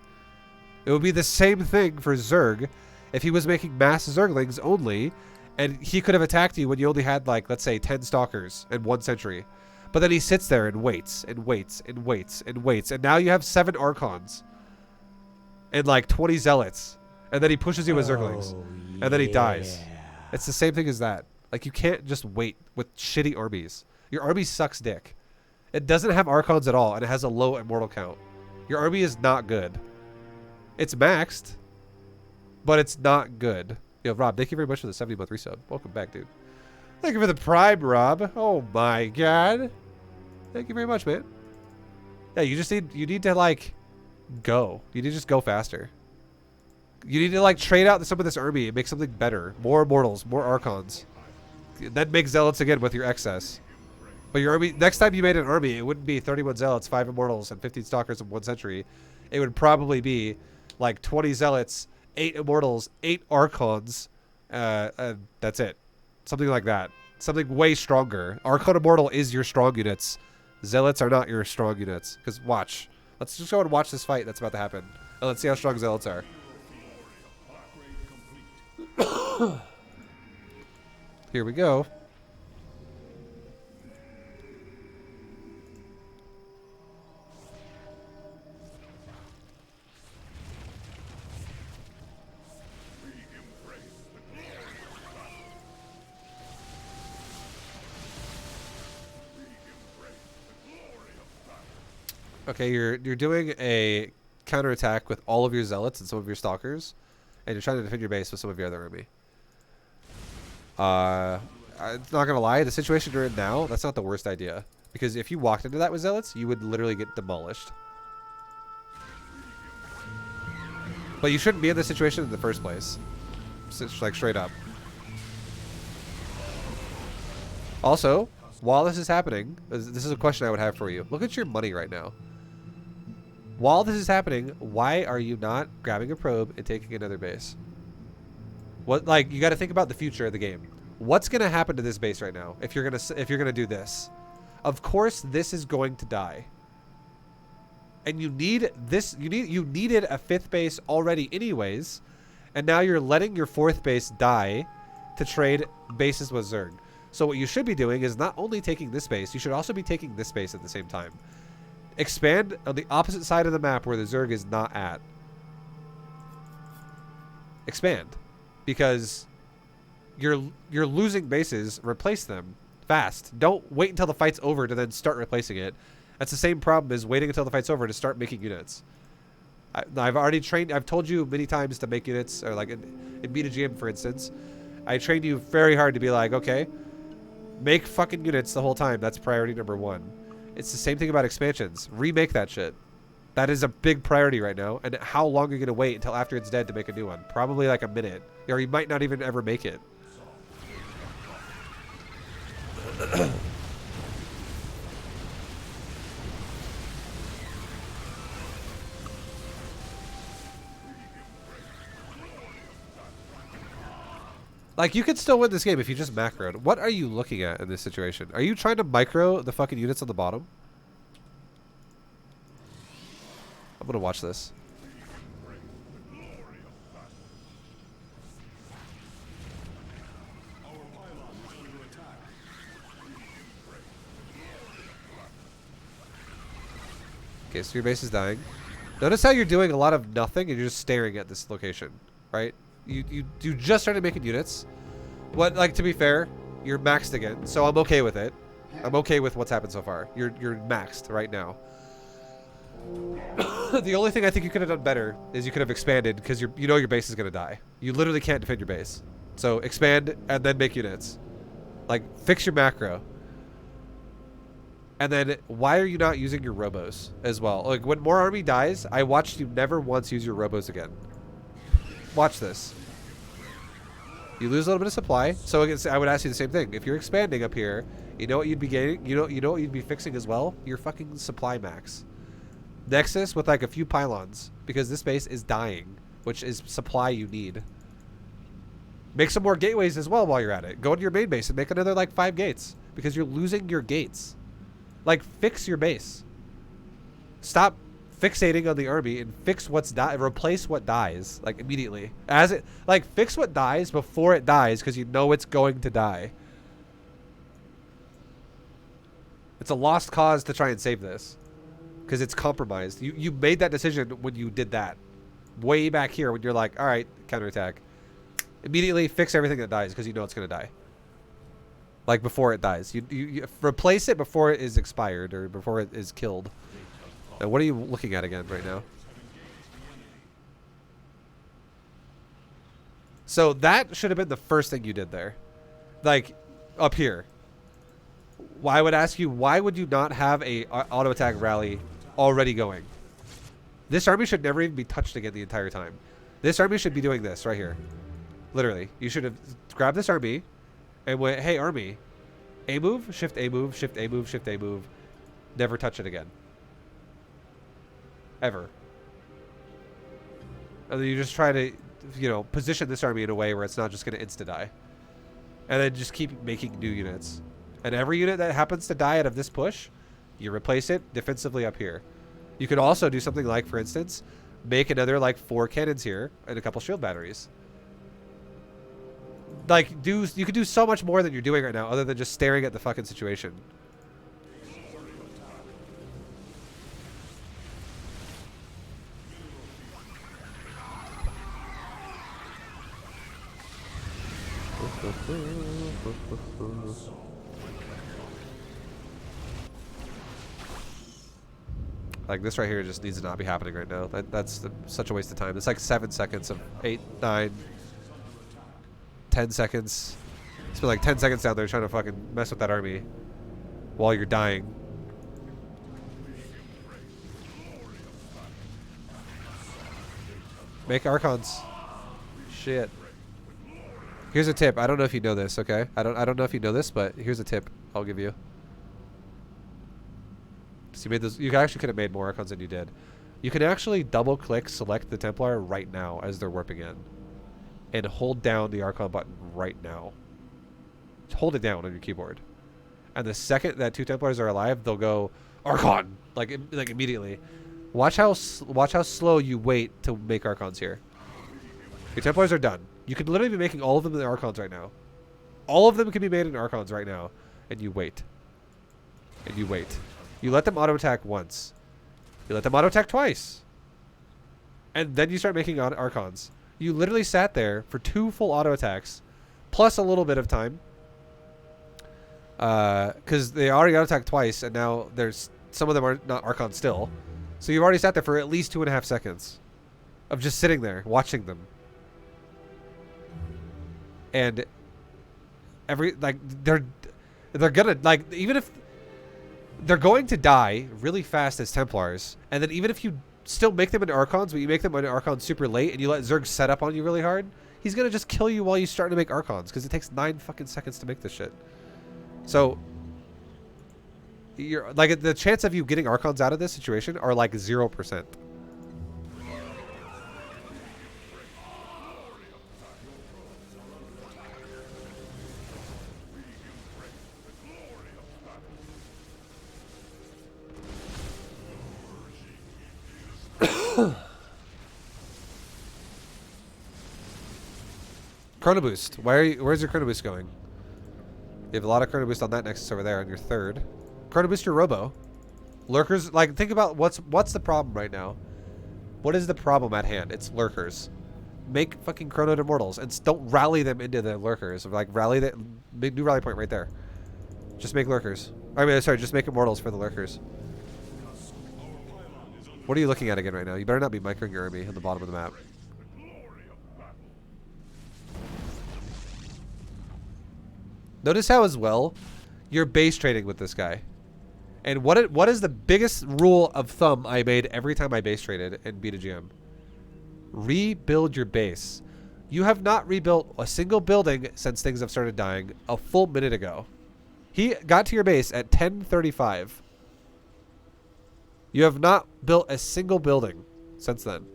It would be the same thing for Zerg if he was making mass Zerglings only, and he could have attacked you when you only had, like, let's say 10 Stalkers and 1 Sentry. But then he sits there and waits and waits and waits and waits, and now you have 7 Archons and like 20 Zealots, and then he pushes you with Zerglings, and then he dies. It's the same thing as that. Like, you can't just wait with shitty armies. Your army sucks dick. It doesn't have Archons at all, and it has a low immortal count. Your army is not good. It's maxed, but it's not good. Yo, Rob, thank you very much for the 70-month resub. Welcome back, dude. Thank you for the Prime, Rob. Oh my god. Thank you very much, man. Yeah, you need to like go. You need to just go faster. You need to like trade out some of this army and make something better. More Immortals, more Archons. Then make Zealots again with your excess. But your army, next time you made an army, it wouldn't be 31 Zealots, 5 Immortals, and 15 Stalkers and 1 Sentry. It would probably be like 20 Zealots, 8 Immortals, 8 Archons, and that's it. Something like that. Something way stronger. Archon Immortal is your strong units. Zealots are not your strong units. Because watch. Let's just go and watch this fight that's about to happen. And let's see how strong Zealots are. Here we go. Okay, you're doing a counterattack with all of your zealots and some of your stalkers, and you're trying to defend your base with some of your other army. I'm not gonna lie, the situation you're in now, that's not the worst idea. Because if you walked into that with zealots, you would literally get demolished. But you shouldn't be in this situation in the first place. Just like straight up. Also, while this is happening, this is a question I would have for you. Look at your money right now. While this is happening, why are you not grabbing a probe and taking another base? What, like, you got to think about the future of the game. What's going to happen to this base right now if you're going to do this? Of course, this is going to die. And you need this, you needed a 5th base already anyways, and now you're letting your 4th base die to trade bases with Zerg. So what you should be doing is not only taking this base, you should also be taking this base at the same time. Expand on the opposite side of the map where the Zerg is not at. Expand. Because you're losing bases, replace them fast. Don't wait until the fight's over to then start replacing it. That's the same problem as waiting until the fight's over to start making units. I've already trained, I've told you many times to make units, or like in B2GM for instance, I trained you very hard to be like, okay, make fucking units the whole time. That's priority number 1. It's the same thing about expansions. Remake that shit. That is a big priority right now. And how long are you going to wait until after it's dead to make a new one? Probably like a minute. Or you might not even ever make it. Like, you could still win this game if you just macroed. What are you looking at in this situation? Are you trying to micro the fucking units on the bottom? I'm gonna watch this. Okay, so your base is dying. Notice how you're doing a lot of nothing and you're just staring at this location, right? You just started making units. What, like, to be fair, you're maxed again, so I'm okay with it. I'm okay with what's happened so far. You're maxed right now. The only thing I think you could have done better is you could have expanded, because you know your base is gonna die. You literally can't defend your base. So expand and then make units. Like, fix your macro. And then why are you not using your robos as well? Like, when more army dies, I watched you never once use your robos again. Watch this. You lose a little bit of supply. So I would ask you the same thing. If you're expanding up here, you know what you'd be gaining? You know what you'd be fixing as well? Your fucking supply max. Nexus with like a few pylons, because this base is dying, which is supply you need. Make some more gateways as well while you're at it. Go to your main base and make another like 5 gates, because you're losing your gates. Like, fix your base. Stop fixating on the army and fix what's replace what dies, like, immediately. Fix what dies before it dies, because you know it's going to die. It's a lost cause to try and save this, because it's compromised. You made that decision when you did that. Way back here when you're like, all right, counterattack. Immediately fix everything that dies, because you know it's going to die. Like, before it dies. You replace it before it is expired, or before it is killed. Now, what are you looking at again right now? So that should have been the first thing you did there. Like, up here. I would ask you, why would you not have a auto attack rally already going? This army should never even be touched again the entire time. This army should be doing this right here. Literally. You should have grabbed this army and went, hey, army, A move, shift A move, shift A move, shift A move. Never touch it again. Ever. And then you just try to, you know, position this army in a way where it's not just going to insta-die. And then just keep making new units. And every unit that happens to die out of this push, you replace it defensively up here. You could also do something like, for instance, make another like 4 cannons here and a couple shield batteries. Like, you could do so much more than you're doing right now other than just staring at the fucking situation. Like, this right here just needs to not be happening right now. That's such a waste of time. It's like 7 seconds of 8, 9, 10 seconds. It's been like 10 seconds down there trying to fucking mess with that army while you're dying. Make Archons. Shit. Here's a tip. I don't know if you know this, okay? I don't know if you know this, but here's a tip I'll give you. So you made those. You actually could have made more Archons than you did. You can actually double click select the Templar right now as they're warping in. And hold down the Archon button right now. Just hold it down on your keyboard. And the second that 2 Templars are alive, they'll go Archon like immediately. Watch how slow you wait to make Archons here. Your Templars are done. You could literally be making all of them in the Archons right now. All of them can be made in Archons right now. And you wait. And you wait. You let them auto-attack once. You let them auto-attack twice. And then you start making Archons. You literally sat there for 2 full auto-attacks. Plus a little bit of time. Because they already auto-attacked twice. And now there's some of them are not Archons still. So you've already sat there for at least 2.5 seconds. Of just sitting there, watching them. And they're gonna, like, even if they're going to die really fast as Templars, and then even if you still make them into Archons, but you make them into Archons super late and you let Zerg set up on you really hard, he's gonna just kill you while you start to make Archons, because it takes 9 fucking seconds to make this shit. So you're like, the chance of you getting Archons out of this situation are like 0%. Chrono Boost. Where's your Chrono Boost going? You have a lot of Chrono Boost on that Nexus over there on your 3rd. Chrono Boost your Robo. Lurkers, like, think about what's the problem right now. What is the problem at hand? It's Lurkers. Make fucking Chrono Immortals and don't rally them into the Lurkers. Like, rally that, new rally point right there. Just make Lurkers. I mean, sorry, just make Immortals for the Lurkers. What are you looking at again right now? You better not be microing your army on the bottom of the map. Notice how, as well, you're base trading with this guy. And what is the biggest rule of thumb I made every time I base traded in B2GM? Rebuild your base. You have not rebuilt a single building since things have started dying a full minute ago. He got to your base at 10:35. You have not built a single building since then.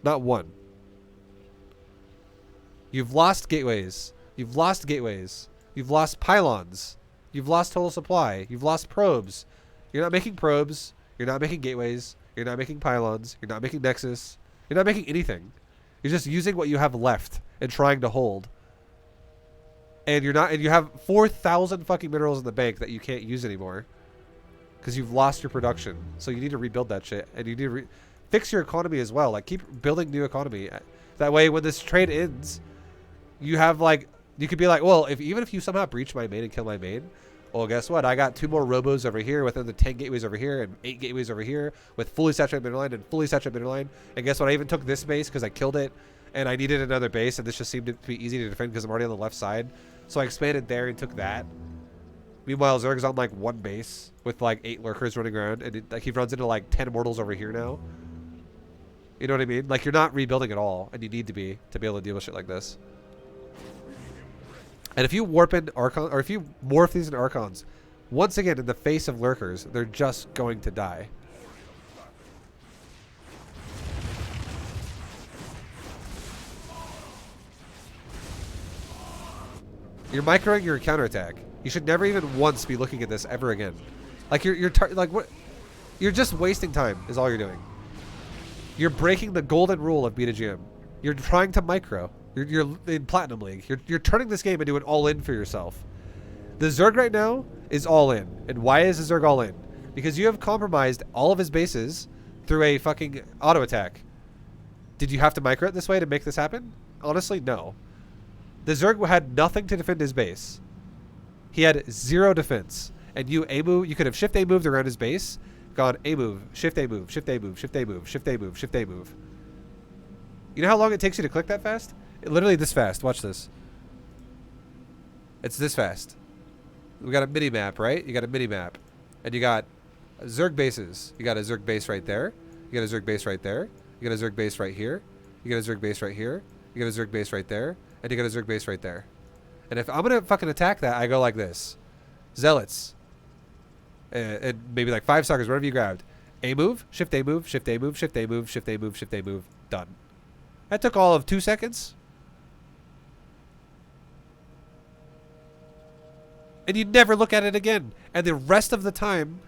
Not one. You've lost gateways. You've lost gateways. You've lost pylons. You've lost total supply. You've lost probes. You're not making probes. You're not making gateways. You're not making pylons. You're not making nexus. You're not making anything. You're just using what you have left and trying to hold. And you're not. And you have 4,000 fucking minerals in the bank that you can't use anymore because you've lost your production. So you need to rebuild that shit, and you need to fix your economy as well. Like, keep building new economy. That way, when this trade ends, you have, like, you could be like, well, even if you somehow breach my main and kill my main, well, guess what? I got 2 more robos over here within the 10 gateways over here and 8 gateways over here with fully saturated mineral line and fully saturated mineral line. And guess what? I even took this base because I killed it and I needed another base, and this just seemed to be easy to defend because I'm already on the left side. So I expanded there and took that. Meanwhile, Zerg's on like 1 base with like 8 lurkers running around, and like he runs into like 10 immortals over here now. You know what I mean? Like, you're not rebuilding at all, and you need to be able to deal with shit like this. And if you warp in Archon, or if you morph these into Archons, once again, in the face of lurkers, they're just going to die. You're microing your counterattack. You should never even once be looking at this ever again. Like, like, what? You're just wasting time is all you're doing. You're breaking the golden rule of B2GM. You're trying to micro. You're in Platinum League. You're turning this game into an all-in for yourself. The Zerg right now is all-in. And why is the Zerg all-in? Because you have compromised all of his bases through a fucking auto-attack. Did you have to micro it this way to make this happen? Honestly, no. The Zerg had nothing to defend his base. He had 0 defense. and you A move, you could have shift A moved around his base, gone A move, shift A move, shift A move, shift A move, shift A move, shift A move. You know how long it takes you to click that fast? Literally this fast. Watch this. It's this fast. We got a mini map, right? You got a mini map, and you got Zerg bases. You got a Zerg base right there. You got a Zerg base right there. You got a Zerg base right here. You got a Zerg base right here. You got a Zerg base right there. And you got a Zerg base right there. And if I'm going to fucking attack that, I go like this. Zealots. And maybe like 5 suckers, whatever you grabbed. A move, shift A move, shift A move, shift A move, shift A move, shift A move. Done. That took all of 2 seconds. And you never look at it again. And the rest of the time,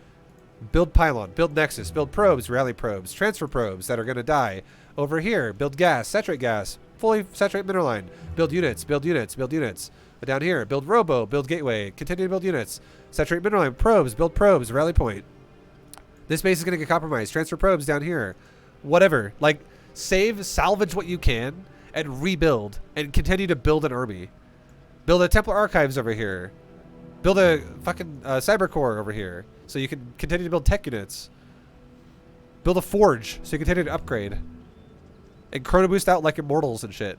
build pylon, build nexus, build probes, rally probes, transfer probes that are going to die. Over here, build gas, saturate gas, fully saturate mineral line, build units, build units, build units. But down here, build robo, build gateway, continue to build units, saturate mineral line, probes, build probes, rally point. This base is going to get compromised. Transfer probes down here. Whatever. Like, save, salvage what you can, and rebuild, and continue to build an army. Build a Templar Archives over here. Build a fucking cyber core over here so you can continue to build tech units. Build a forge so you can continue to upgrade. And chrono boost out like immortals and shit.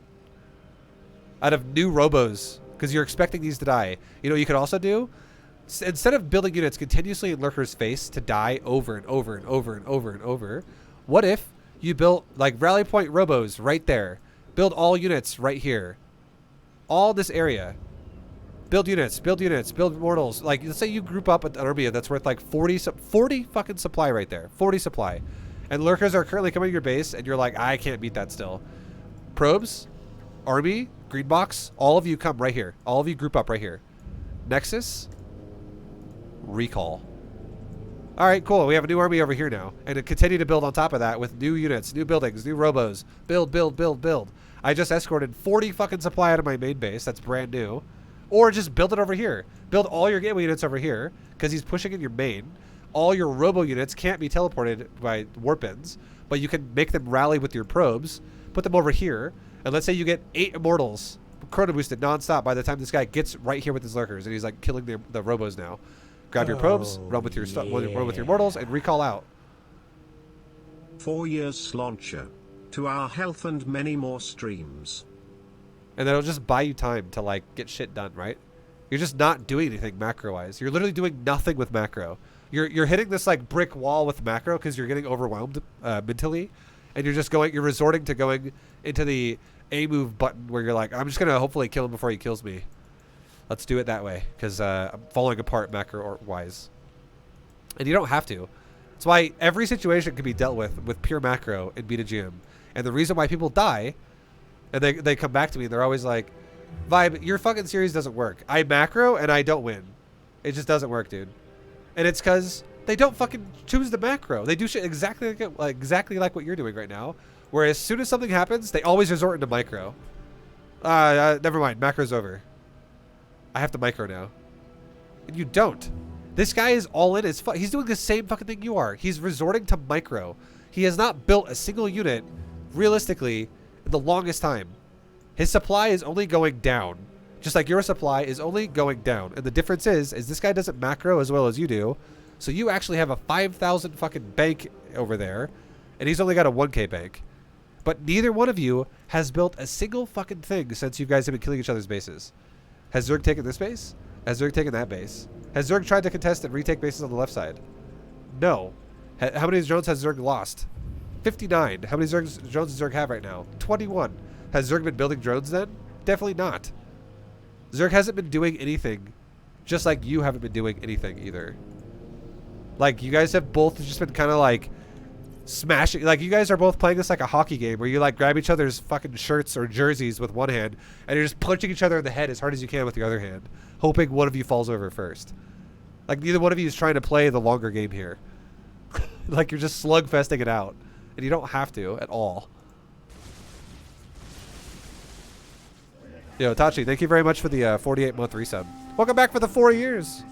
Out of new robos because you're expecting these to die. You know what you could also do? Instead of building units continuously in Lurker's face to die over and over and over and over and over, what if you built like rally point robos right there? Build all units right here. All this area. Build units, build mortals. Like, let's say you group up with an army that's worth like 40 fucking supply right there. 40 supply. And lurkers are currently coming to your base, and you're like, I can't beat that still. Probes, army, green box, all of you come right here. All of you group up right here. Nexus, recall. All right, cool. We have a new army over here now. And to continue to build on top of that with new units, new buildings, new robos. Build, build, build, build. I just escorted 40 fucking supply out of my main base. That's brand new. Or just build it over here. Build all your gateway units over here because he's pushing in your main. All your robo units can't be teleported by warp-ins, but you can make them rally with your probes. Put them over here. And let's say you get 8 immortals chrono boosted nonstop by the time this guy gets right here with his lurkers. And he's like killing the robos now. Grab your probes, run with your run with your mortals, and recall out. 4 years launcher. To our health and many more streams. And that'll just buy you time to like get shit done, right? You're just not doing anything macro-wise. You're literally doing nothing with macro. You're hitting this like brick wall with macro because you're getting overwhelmed mentally, and you're resorting to going into the A move button where you're like, I'm just gonna hopefully kill him before he kills me. Let's do it that way because I'm falling apart macro-wise. And you don't have to. That's why every situation can be dealt with pure macro in B2GM. And the reason why people die, and they come back to me, they're always like, Vibe, your fucking series doesn't work. I macro and I don't win. It just doesn't work, dude. And it's because they don't fucking choose the macro. They do shit exactly like what you're doing right now. Where as soon as something happens, they always resort into micro. Never mind. Macro's over. I have to micro now. And you don't. This guy is all in. He's doing the same fucking thing you are. He's resorting to micro. He has not built a single unit, realistically, in the longest time. His supply is only going down. Just like your supply is only going down. And the difference is this guy doesn't macro as well as you do. So you actually have a 5,000 fucking bank over there. And he's only got a 1K bank. But neither one of you has built a single fucking thing since you guys have been killing each other's bases. Has Zerg taken this base? Has Zerg taken that base? Has Zerg tried to contest and retake bases on the left side? No. How many drones has Zerg lost? 59. How many drones does Zerg have right now? 21. Has Zerg been building drones then? Definitely not. Zerg hasn't been doing anything, just like you haven't been doing anything either. Like, you guys have both just been kind of like smashing. Like, you guys are both playing this like a hockey game where you like grab each other's fucking shirts or jerseys with one hand and you're just punching each other in the head as hard as you can with the other hand, hoping one of you falls over first. Like, neither one of you is trying to play the longer game here. Like, you're just slugfesting it out. And you don't have to at all. Yo, Tachi, thank you very much for the 48-month resub. Welcome back for the 4 years.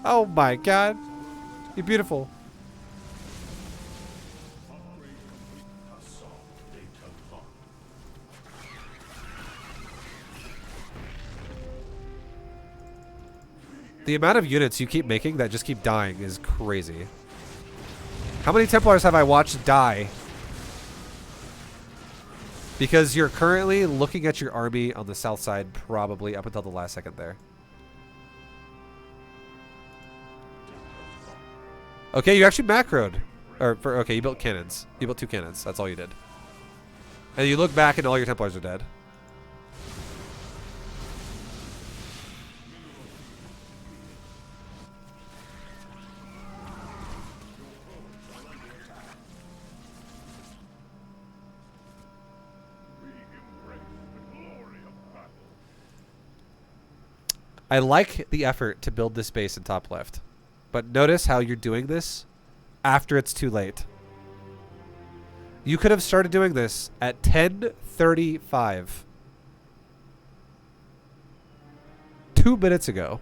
Oh my god. You're beautiful. The amount of units you keep making that just keep dying is crazy. How many Templars have I watched die? Because you're currently looking at your army on the south side, probably up until the last second there. Okay, you actually macroed. Okay, you built cannons. You built 2 cannons. That's all you did. And you look back and all your Templars are dead. I like the effort to build this base in top left. But notice how you're doing this after it's too late. You could have started doing this at 10:35. 2 minutes ago.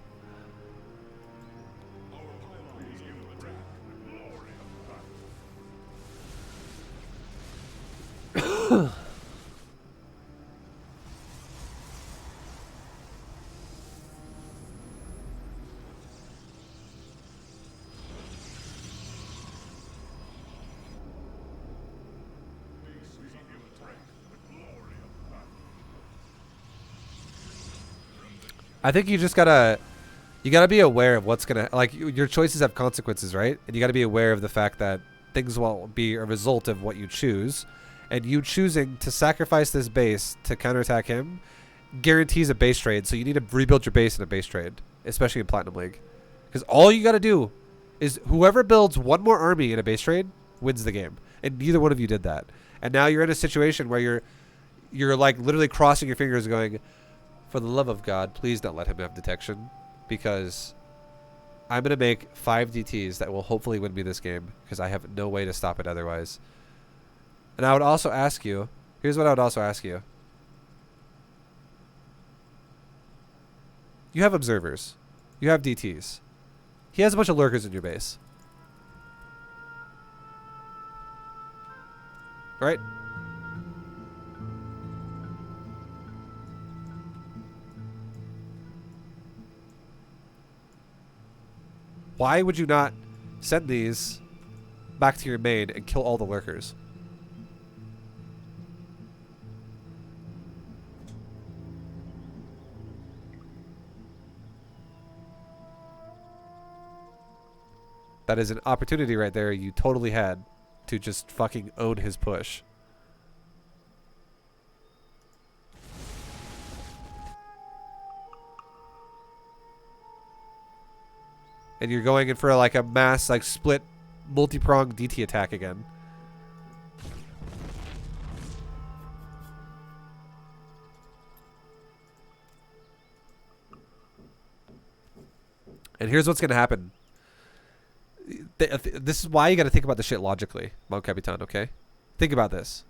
I think you just gotta be aware of what's gonna, like, your choices have consequences, right? And you gotta be aware of the fact that things will be a result of what you choose, and you choosing to sacrifice this base to counterattack him guarantees a base trade. So you need to rebuild your base in a base trade, especially in Platinum League, because all you gotta do is whoever builds one more army in a base trade wins the game, and neither one of you did that. And now you're in a situation where you're like literally crossing your fingers, going, for the love of God, please don't let him have detection, because I'm going to make 5 DTs that will hopefully win me this game, because I have no way to stop it otherwise. And I would also ask you, here's what I would also ask you. You have observers. You have DTs. He has a bunch of lurkers in your base. Right? Why would you not send these back to your main and kill all the lurkers? That is an opportunity right there you totally had to just fucking own his push. And you're going in for like a mass, like, split multi-pronged DT attack again. And here's what's going to happen. This is why you got to think about this shit logically, Mon Capitan, okay? Think about this.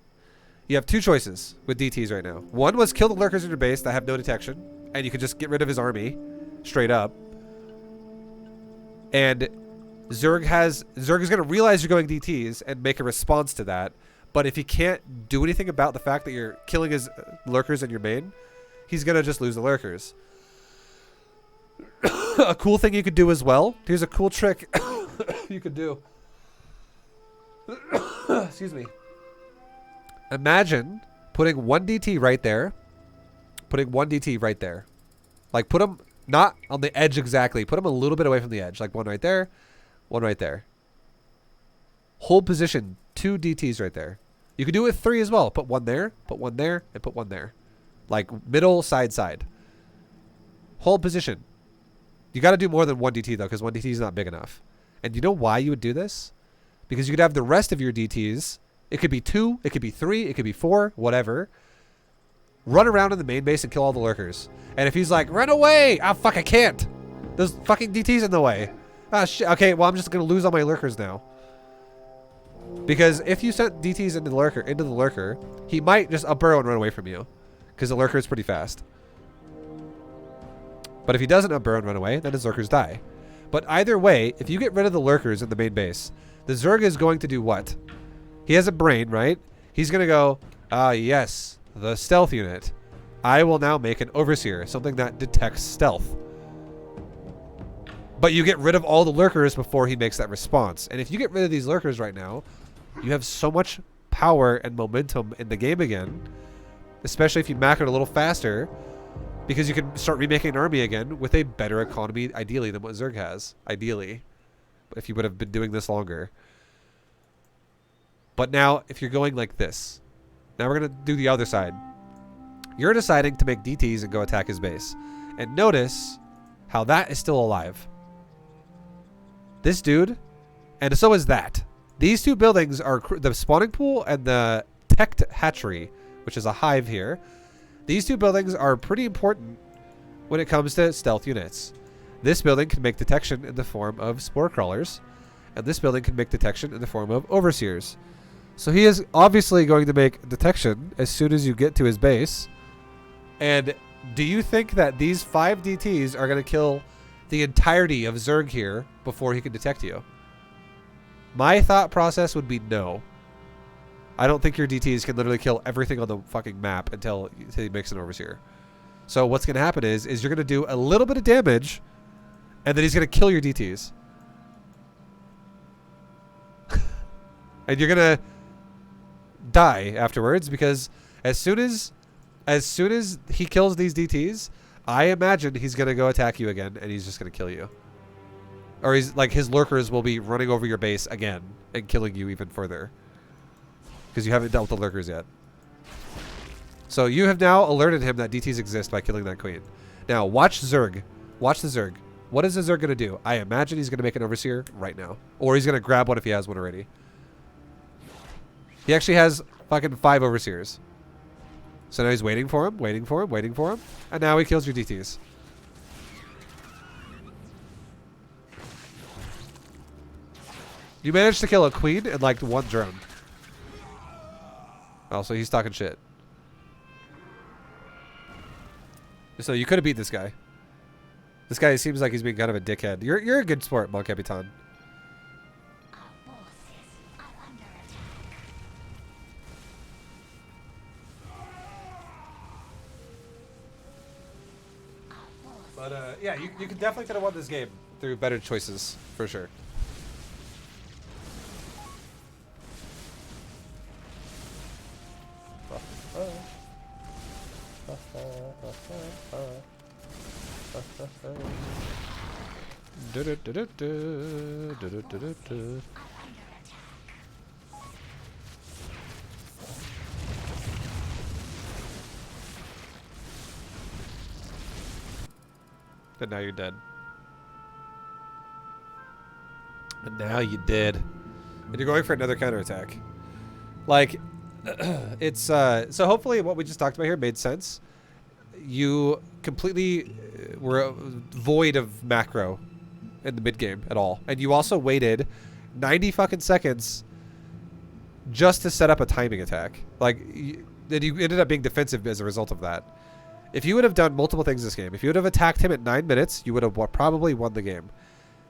You have 2 choices with DTs right now. One was kill the lurkers in your base that have no detection, and you could just get rid of his army straight up. And Zerg is going to realize you're going DTs and make a response to that. But if he can't do anything about the fact that you're killing his lurkers in your main, he's going to just lose the lurkers. A cool thing you could do as well. Here's a cool trick you could do. Excuse me. Imagine putting 1 DT right there. Putting 1 DT right there. Like, put him not on the edge exactly. Put him a little bit away from the edge. Like 1 right there. 1 right there. Hold position. 2 DTs right there. You could do it with 3 as well. Put 1 there. Put 1 there. And put 1 there. Like middle, side, side. Hold position. You got to do more than 1 DT though, because 1 DT is not big enough. And you know why you would do this? Because you could have the rest of your DTs. It could be 2. It could be 3. It could be 4. Whatever. Run around in the main base and kill all the lurkers. And if he's like, run away! Ah, fuck, I can't! There's fucking DTs in the way. Ah, shit. Okay, well, I'm just going to lose all my lurkers now. Because if you sent DTs into the lurker, he might just up burrow and run away from you. Because the lurker is pretty fast. But if he doesn't up burrow and run away, then his lurkers die. But either way, if you get rid of the lurkers in the main base, the Zerg is going to do what? He has a brain, right? He's going to go, ah, yes, the stealth unit. I will now make an overseer, something that detects stealth. But you get rid of all the lurkers before he makes that response. And if you get rid of these lurkers right now, you have so much power and momentum in the game again. Especially if you macro it a little faster. Because you can start remaking an army again with a better economy, ideally, than what Zerg has. Ideally. If you would have been doing this longer. But now, if you're going like this. Now we're going to do the other side. You're deciding to make DTs and go attack his base. And notice how that is still alive. This dude, and so is that. These two buildings are the spawning pool and the tech hatchery, which is a hive here. These two buildings are pretty important when it comes to stealth units. This building can make detection in the form of spore crawlers, and this building can make detection in the form of overseers. So he is obviously going to make detection as soon as you get to his base. And do you think that these 5 DTs are going to kill the entirety of Zerg here before he can detect you? My thought process would be no. I don't think your DTs can literally kill everything on the fucking map until he makes an overseer. So what's going to happen is you're going to do a little bit of damage, and then he's going to kill your DTs. And you're going to die afterwards, because as soon as he kills these DTs, I imagine he's going to go attack you again, and he's just going to kill you. Or he's like, his lurkers will be running over your base again and killing you even further. Because you haven't dealt with the lurkers yet. So you have now alerted him that DTs exist by killing that queen. Now watch Zerg. Watch the Zerg. What is the Zerg going to do? I imagine he's going to make an overseer right now. Or he's going to grab one if he has one already. He actually has fucking 5 overseers. So now he's waiting for him, waiting for him, waiting for him. And now he kills your DTs. You managed to kill a queen and like 1 drone. Oh, so he's talking shit. So you could have beat this guy. This guy seems like he's being kind of a dickhead. You're a good sport, Mon Capitan. But yeah, you definitely could have won this game through better choices, for sure. And now you're dead. And now you did. And you're going for another counterattack. Like, it's, so hopefully what we just talked about here made sense. You completely were void of macro in the mid game at all. And you also waited 90 fucking seconds just to set up a timing attack. Like, then you ended up being defensive as a result of that. If you would have done multiple things this game, if you would have attacked him at 9 minutes, you would have probably won the game.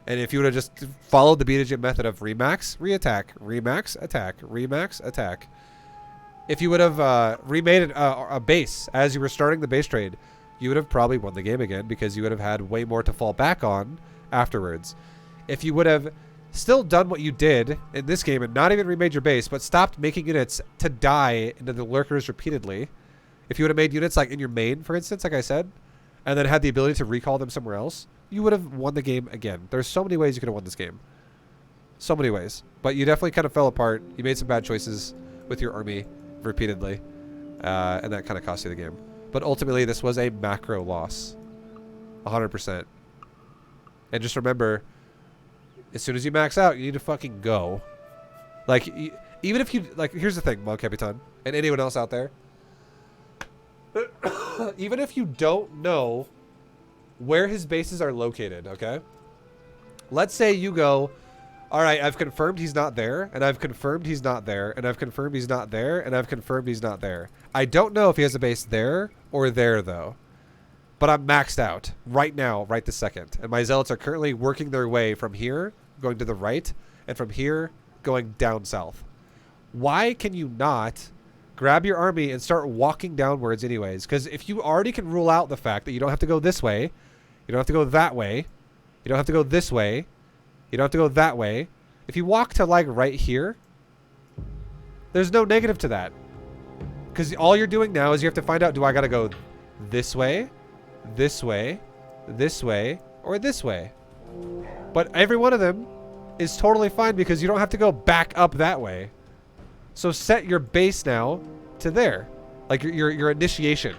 And if you would have just followed the B2GM method of remax, re-attack, remax, attack, remax, attack. If you would have remade a base as you were starting the base trade, you would have probably won the game again, because you would have had way more to fall back on afterwards. If you would have still done what you did in this game and not even remade your base, but stopped making units to die into the lurkers repeatedly, if you would have made units like in your main, for instance, like I said, and then had the ability to recall them somewhere else, you would have won the game again. There's so many ways you could have won this game. So many ways. But you definitely kind of fell apart. You made some bad choices with your army repeatedly, and that kind of cost you the game. But ultimately, this was a macro loss. 100%. And just remember, as soon as you max out, you need to fucking go. Like, even if you... Like, here's the thing, Mon Capitan, and anyone else out there. Even if you don't know where his bases are located, okay? Let's say you go, all right, I've confirmed he's not there, and I've confirmed he's not there, and I've confirmed he's not there, and I've confirmed he's not there. I don't know if he has a base there or there, though. But I'm maxed out right now, right this second. And my zealots are currently working their way from here, going to the right, and from here, going down south. Why can you not grab your army and start walking downwards anyways? Because if you already can rule out the fact that you don't have to go this way, you don't have to go that way, You don't have to go this way. You don't have to go that way. If you walk to like right here, there's no negative to that. Because all you're doing now is you have to find out, do I got to go this way, this way, this way, or this way? But every one of them is totally fine because you don't have to go back up that way. So set your base now to there. Like your initiation.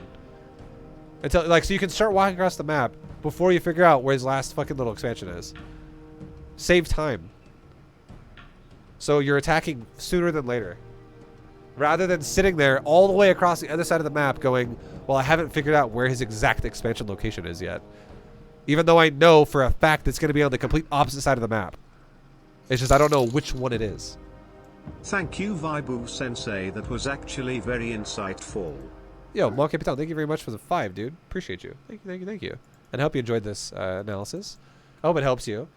Until, like, so you can start walking across the map before you figure out where his last fucking little expansion is. Save time. So you're attacking sooner than later. Rather than sitting there all the way across the other side of the map going, well, I haven't figured out where his exact expansion location is yet. Even though I know for a fact it's going to be on the complete opposite side of the map. It's just I don't know which one it is. Thank you, Vibu Sensei. That was actually very insightful. Yo, Mon Capitan, thank you very much for the 5, dude. Appreciate you. Thank you. And I hope you enjoyed this analysis. I hope it helps you.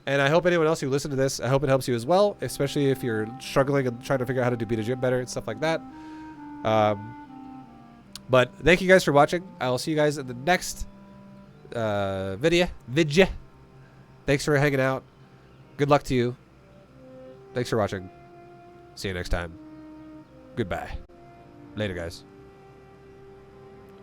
And I hope anyone else who listened to this, I hope it helps you as well, especially if you're struggling and trying to figure out how to do B2GM better and stuff like that. But thank you guys for watching. I will see you guys in the next video. Thanks for hanging out. Good luck to you. Thanks for watching. See you next time. Goodbye. Later, guys.